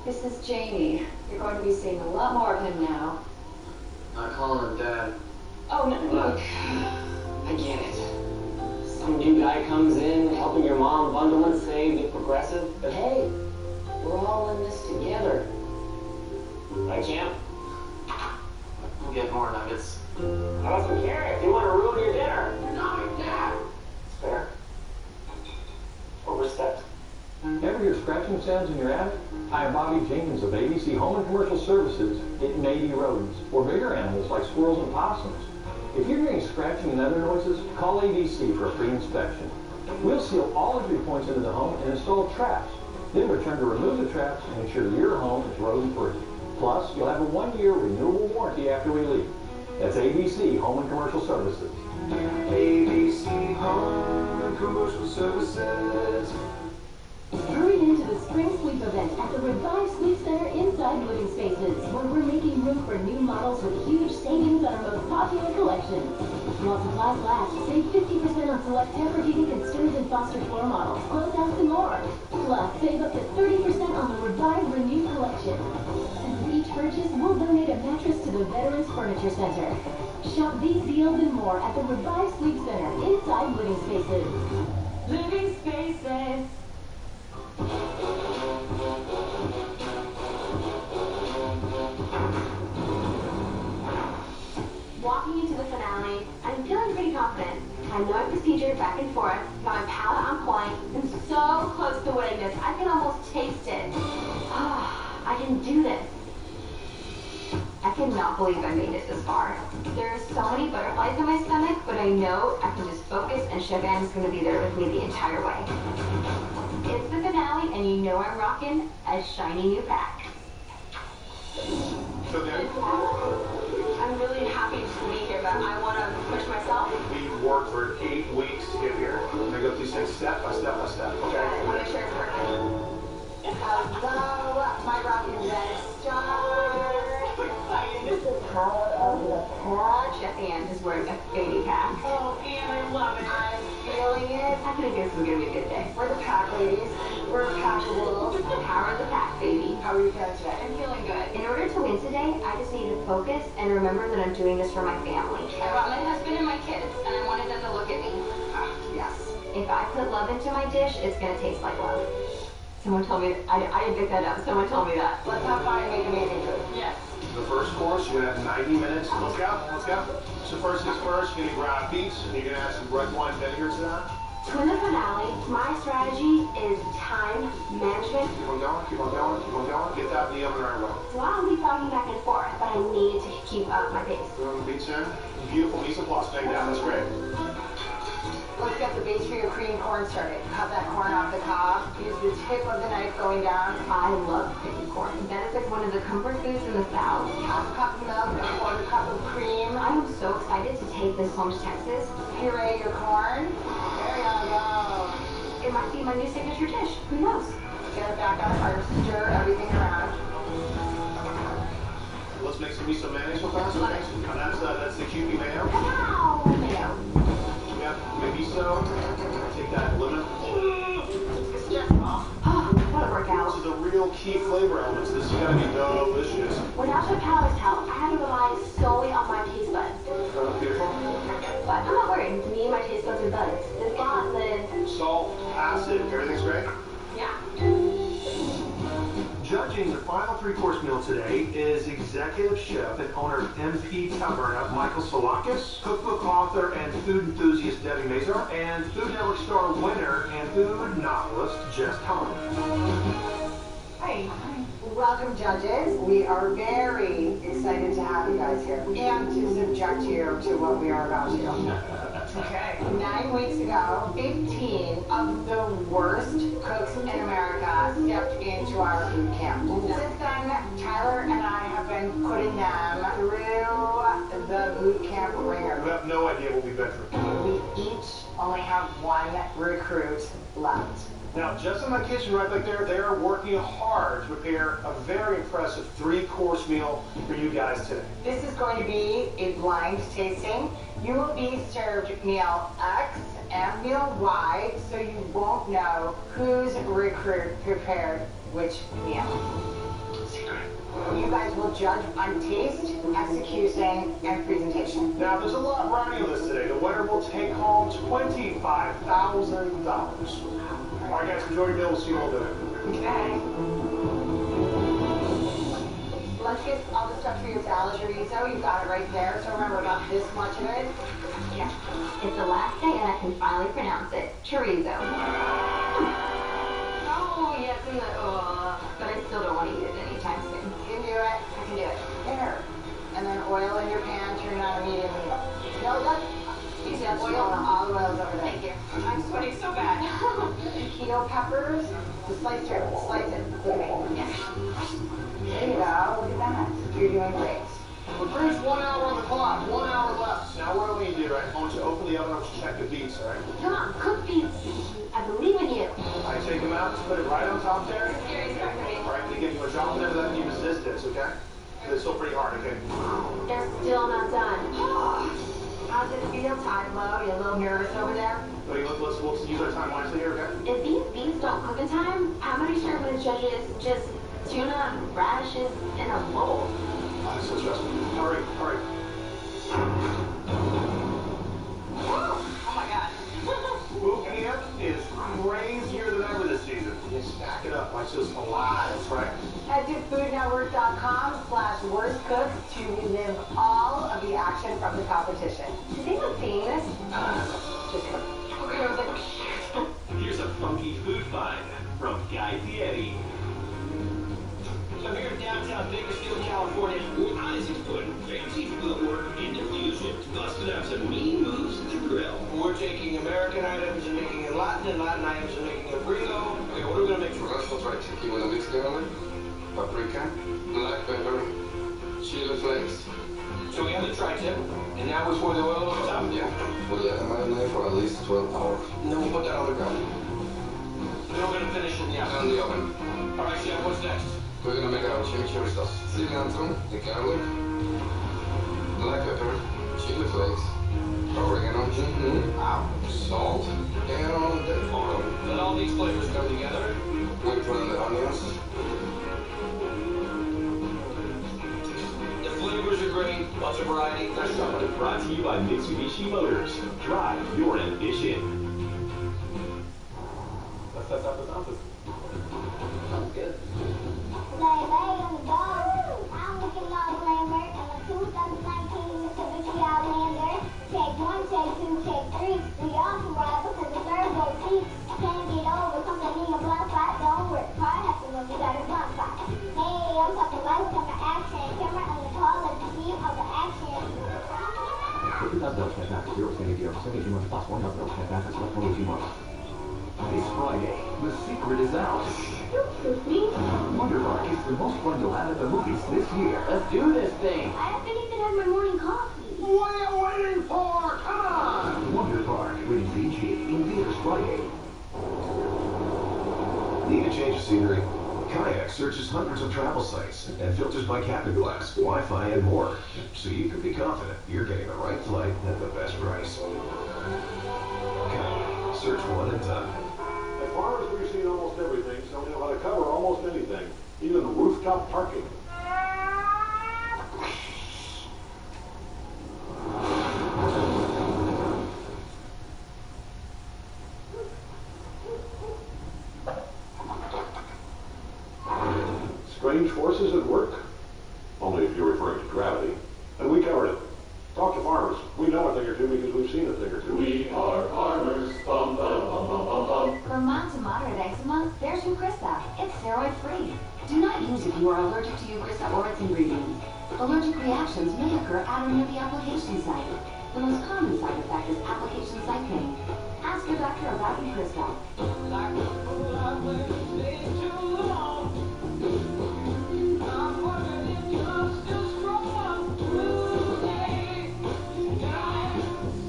This is Jamie. You're going to be seeing a lot more of him now. I call him Dad. Oh, no. Look, I get it. Some new guy comes in, helping your mom bundle and save, get progressive. But hey, we're all in this together. Right, champ? We'll get more nuggets. I wasn't caring. If you want to ruin your dinner, you're not my dad. It's fair. Overstepped. Ever hear scratching sounds in your attic? Hi, I'm Bobby Jenkins of ABC Home and Commercial Services. It may be rodents or bigger animals like squirrels and possums. If you're hearing scratching and other noises, call ABC for a free inspection. We'll seal all entry points into the home and install traps. Then return to remove the traps and ensure that your home is rodent-free. Plus, you'll have a 1-year renewable warranty after we leave. That's ABC Home and Commercial Services. ABC Home and Commercial Services. Hurry into the Spring Sleep event at the Revive Sleep Center inside Living Spaces, where we're making room for new models with huge savings on our most popular collections. While supplies last, save 50% on select Tempur-Pedic and Stearns & Foster floor models, closeouts and more. Plus, save up to 30% on the Revive Renew collection. And with each purchase, we'll donate a mattress to the Veterans Furniture Center. Shop these deals and more at the Revive Sleep Center inside Living Spaces. Living Spaces. Walking into the finale, I'm feeling pretty confident. I know I procedured back and forth, got my palate on point, I'm so close to winning this, I can almost taste it. I can do this. I cannot believe I made it this far. There are so many butterflies in my stomach, but I know I can just focus and Shogun is going to be there with me the entire way. It's the finale, and you know I'm rocking a shiny new pack. I'm really happy to be here, but I want to push myself. We worked for 8 weeks to get here. We're going to go through things step by step by step, okay? I want to make sure it's perfect. Hello, my rockin' red star. This is the power of the pack. Chef Ann is wearing a baby pack. Oh, Ann, I love it. I'm feeling it. I think this is going to be a good day. We're the pack ladies. We're packable. Power of the pack, baby. How are you feeling today? I'm feeling good. In order to win today, I just need to focus and remember that I'm doing this for my family. I brought my husband and my kids, and I wanted them to look at me. Yes. If I put love into my dish, it's going to taste like love. Someone told me, I didn't pick that up. Someone told me that. Let's have fun and make amazing food. Yes. The first course, you're going to have 90 minutes. Let's go, let's go. So first things first, you're going to grab a piece, and you're going to add some red wine vinegar to that. To win the finale, my strategy is time management. Keep on going, keep on going, keep on going. Get that in the oven right away. So I'll be talking back and forth, but I need to keep up my pace. Throwing the beets in. Beautiful mise en place. Take it down, that's great. Let's get the base for your cream corn started. Cut that corn off the cob. Use the tip of the knife going down. I love cream corn. That is like one of the comfort foods in the South. Half a cup of milk and a quarter cup of cream. I am so excited to hate this so much, Texas. Puree your corn. There you go. It might be my new signature dish. Who knows? Get it back on fire, stir everything around. Let's make some miso mayonnaise real fast. Okay. That's the Kewpie mayo. Ow, mayo. Yeah, miso. Take that lemon. It's stressful. Oh, what a workout. This is a real key flavor element. This is gotta be delicious. Without the palate's help, I had to rely solely on my taste buds. Beautiful. But I'm not worried. Me and my taste buds are buds. This lot, Lynn. Salt, acid, everything's great. Yeah. Judging the final three-course meal today is executive chef and owner of MP Taverna, Michael Solakis, cookbook author and food enthusiast Debbie Mazar, and Food Network star winner and food novelist Jess Helm. Hi. Welcome, judges. We are very excited to have you guys here and to subject you to what we are about to. Okay. 9 weeks ago, 15 of the worst cooks in America stepped into our boot camp. Since then, Tyler and I have been putting them through the boot camp ringer. We have no idea what we've been through. We each only have one recruit left. Now, just in my kitchen right back there, they are working hard to prepare a very impressive three-course meal for you guys today. This is going to be a blind tasting. You will be served meal X and meal Y, so you won't know whose recruit prepared which meal. Secret. You guys will judge on taste, execution, and presentation. Now, there's a lot riding on this today. The winner will take home $25,000. All right, guys, enjoy your meal. We'll see you all later. Okay. Let's get all the stuff for your salad chorizo. You've got it right there. So remember about this much of it. Yeah. It's the last day and I can finally pronounce it. Chorizo. Oh, yes, and But I still don't want to eat it anytime soon. You can do it. I can do it. There. And then oil in your pan. Turn it on immediately. No, that's... Yeah, oil. All the oil's over there. Thank you. I'm sweating so bad. Keto peppers. Just slice it. Slice it. Look at me. Yeah. There you go. Look at that. You're doing great. Well, Bruce, 1 hour on the clock. 1 hour left. Now, what do we need to do, right? I want you to open the oven. I want you to check the beets, all right? Come on, cook beets. I believe in you. I take them out, just put it right on top there. All right, you get your drop there, let me resist this, okay? It's still pretty hard, okay? They're still not done. How's it feel, Tylo? You a little nervous over there? Okay, let's use our time wisely here, okay? If these beets don't cook in time, how many serving judges just tuna radishes in a bowl? Oh, it's so stressful. Hurry, hurry. Oh my god. Boot camp is crazier than ever this season. You stack it up. Watch this alive, that's right. Head to foodnetwork.com/worstcooks to relive all of the action from the competition. Did they look famous? Just kidding. Here's a funky food find from Guy Fieri. So here in downtown Bakersfield, California, where Isaac's putting fancy footwork into fusion, busting out some mean moves at the grill. We're taking American items and making it Latin, and Latin items and making it Brio. Okay, what are we gonna make for us? That's right, chicken with a mix garlic, paprika, black pepper, chili flakes. So we have the tri-tip, and now we pour the oil over top. Yeah, we'll let it marinate for at least 12 hours. And then we'll put that on the grill. Then we're gonna finish in the oven. And the oven. All right, chef, what's next? We're gonna make our chimichurri sauce. Cilantro, the garlic, black pepper, chili flakes, oregano, salt, and the oil. Let all these flavors come together. We put in the onions. The flavors are great, lots of variety. Nice stuff. Brought to you by Mitsubishi Motors. Drive your ambition. Let's test out the sauces. Sounds good. I'm looking like Lambert and the 2019 Mitsubishi Outlander. Take 1, take 2, take 3. We also ride because the third row seat. Can't get over something in your blind spot. Don't work hard, have to look, you got a blind spot. Hey, I'm talking lights, camera action. Camera on the call, let the scene of the action. $50,000 back, 0% APR, percentage months plus $1,000 back, that's left 22 months. This Friday, the secret is out. Wonder Park is the most fun you'll have at the movies this year. Let's do this thing. I haven't even had my morning coffee. What are you waiting for? Come on! Wonder Park, rated PG, in theaters Friday. Need a change of scenery? Kayak searches hundreds of travel sites and filters by cabin class, Wi-Fi, and more, so you can be confident you're getting the right flight at the best price. Kayak, search one and done. At Farmers, we've seen almost everything, so we know how to cover almost anything, even rooftop parking. Strange forces at work? Only if you're referring to gravity. And we covered it. Talk to farmers. We know a thing or two because we've seen a thing or two. We are farmers. Bum, bum, bum, bum, bum, bum. From mild to moderate eczema, there's Eucrisa. It's steroid-free. Do not use if you are allergic to Eucrisa or its ingredients. Allergic reactions may occur at or near the application site. The most common side effect is application site pain. Ask your doctor about Eucrisa.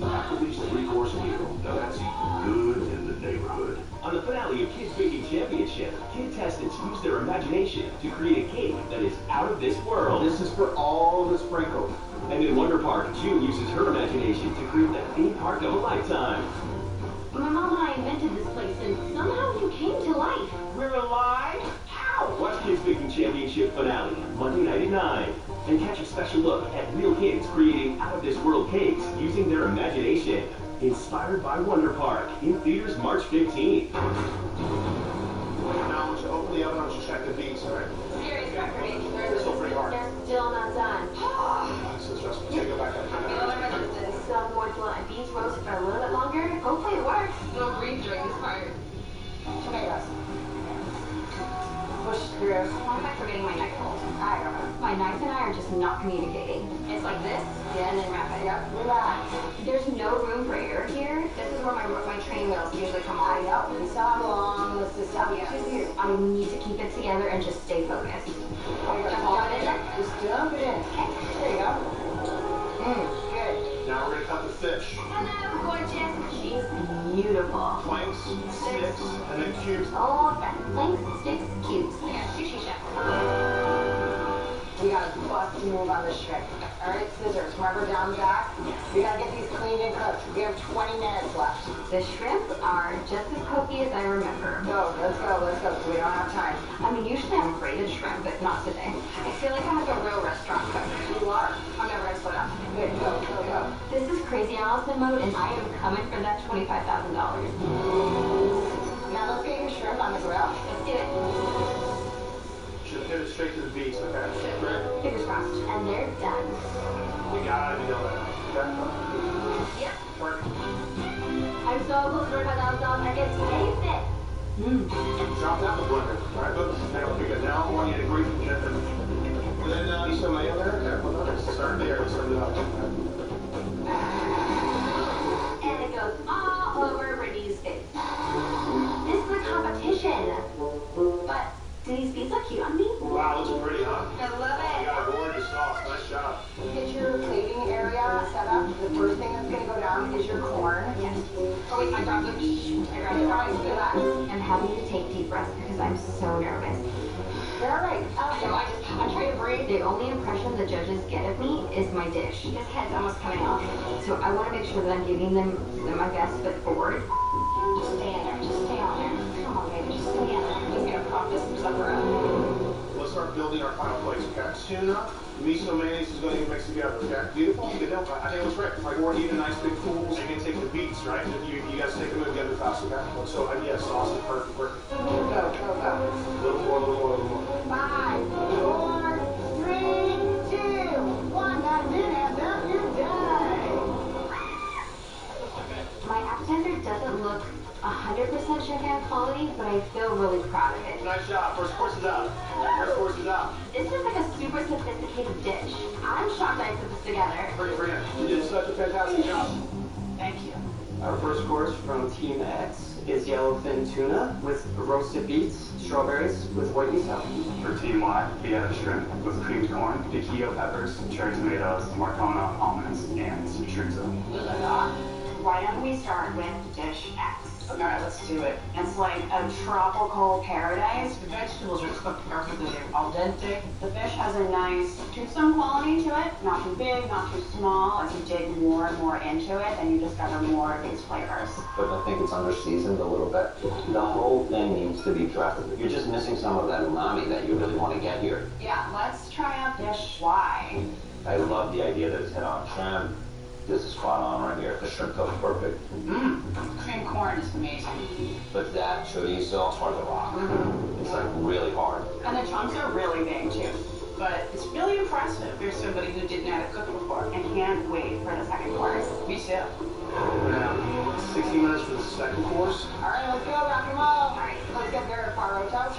Applebee's three-course meal. Now that's good in the neighborhood. On the finale of Kids Baking Championship, kid testants use their imagination to create a cake that is out of this world. This is for all the sprinkles. And in Wonder Park, June uses her imagination to create the theme park of a lifetime. My mom and I invented this place, and somehow you came to life. We're alive? How? Watch Kids Baking Championship finale, Monday night at 9. And catch a special look at real kids creating out-of-this-world cakes using their imagination. Inspired by Wonder Park, in theaters March 15th. Now, once you open the oven, I want you to check the beets, all right? Serious recording. They're still pretty hard. They're still not done. So just take it back up. So I'm going to let my beans roast for a little bit longer. Hopefully it works. No breathe during this part. Tomatoes. Push through. Why am I forgetting my knife hold? I don't know. My knife and I are just not communicating. It's like this, yeah, and then wrap it. Yep, relax. There's no room for error here. This is where my train wheels usually come off. I know. We still have a long list of stuff to do. I need to keep it together and just stay focused. Just dump it in. Just dump it in. Okay, there you go. Good. Now we're going to cut the fish. Hello, gorgeous. She's beautiful. Planks, sticks, and then cubes. Oh, that planks, sticks, cubes. Yeah, sushi chef. We got a bust move on this shrimp. All right, scissors, rubber down the back. We gotta get these cleaned and cooked. We have 20 minutes left. The shrimp are just as pokey as I remember. Go, let's go, so we don't have time. I mean, usually I'm braided shrimp, but not today. I feel like I'm like a real restaurant cook. You are. I'm never gonna slow down. Good, go. This is Crazy Allison mode, and I am coming for that $25,000. Now let's get your shrimp on the grill. Let's do it. Should hit it straight to the beets, okay? Fingers crossed. And they're done. We gotta be done. Okay? Yep. Work. I'm so close to $25,000. I can taste it. Drop that in the blender. All right, look. Now, because now I want you to grate the chicken. And then need some mayo there? Yeah, well, no, start there. Start it up. And it goes all over Brittany's face. This is a competition. But do these beets look cute on me? Wow, looks pretty, huh? I love it. You got a gorgeous sauce. Nice job. Get your plating area set up. The first thing that's going to go down is your corn. Yes. Oh wait, I dropped it. I grabbed it. Guys, relax. I'm having to take deep breaths because I'm so nervous. You're all right. I'm trying to breathe. The only impression the judges get of me is my dish. His head's almost coming off. So I want to make sure that I'm giving them my best foot forward. Just stay in there. Just stay on there. Come on, baby. Just stay in there. He's going to prop this supper up. Let's start building our final plates, okay? Soon enough, miso mayonnaise is going to get mixed together, okay? Beautiful. You can help. I think it was great. Like, we're eating nice big pools. You can take the beets, right? You guys take them together fast, okay? So, yeah, sauce is perfect. Go. A little more. 5, 4, 3, 2, 1. That's it. Hands up. You're done. My appetizer doesn't look 100% chef quality, but I feel really proud of it. Nice job. First course is out. This is like a super sophisticated dish. I'm shocked I put this together. Bring it. You did such a fantastic job. Thank you. Our first course from Team X is yellowfin tuna with roasted beets, strawberries with white miso. For Team Y, we have shrimp with creamed corn, piquillo peppers, cherry tomatoes, marcona almonds, and some chorizo. Why don't we start with dish X? Alright, let's do it. It's like a tropical paradise. The vegetables are cooked perfectly. They're al dente. The fish has a nice tombstone quality to it. Not too big, not too small. As you dig more and more into it, then you discover more of these flavors. But I think it's under-seasoned a little bit. The whole thing needs to be dressed. You're just missing some of that umami that you really want to get here. Yeah, let's try out dish Y. I love the idea that it's head on shrimp. This is spot on right here. The shrimp goes perfect. Cream corn is amazing. But that chorizo is hard to rock. It's like really hard. And the chunks are really big too. But it's really impressive. There's somebody who didn't know how to cook before. I can't wait for the second course. Me too. We're gonna have 60 minutes for the second course. All right, let's go, rock and roll. All right, let's get there at Paro Toast.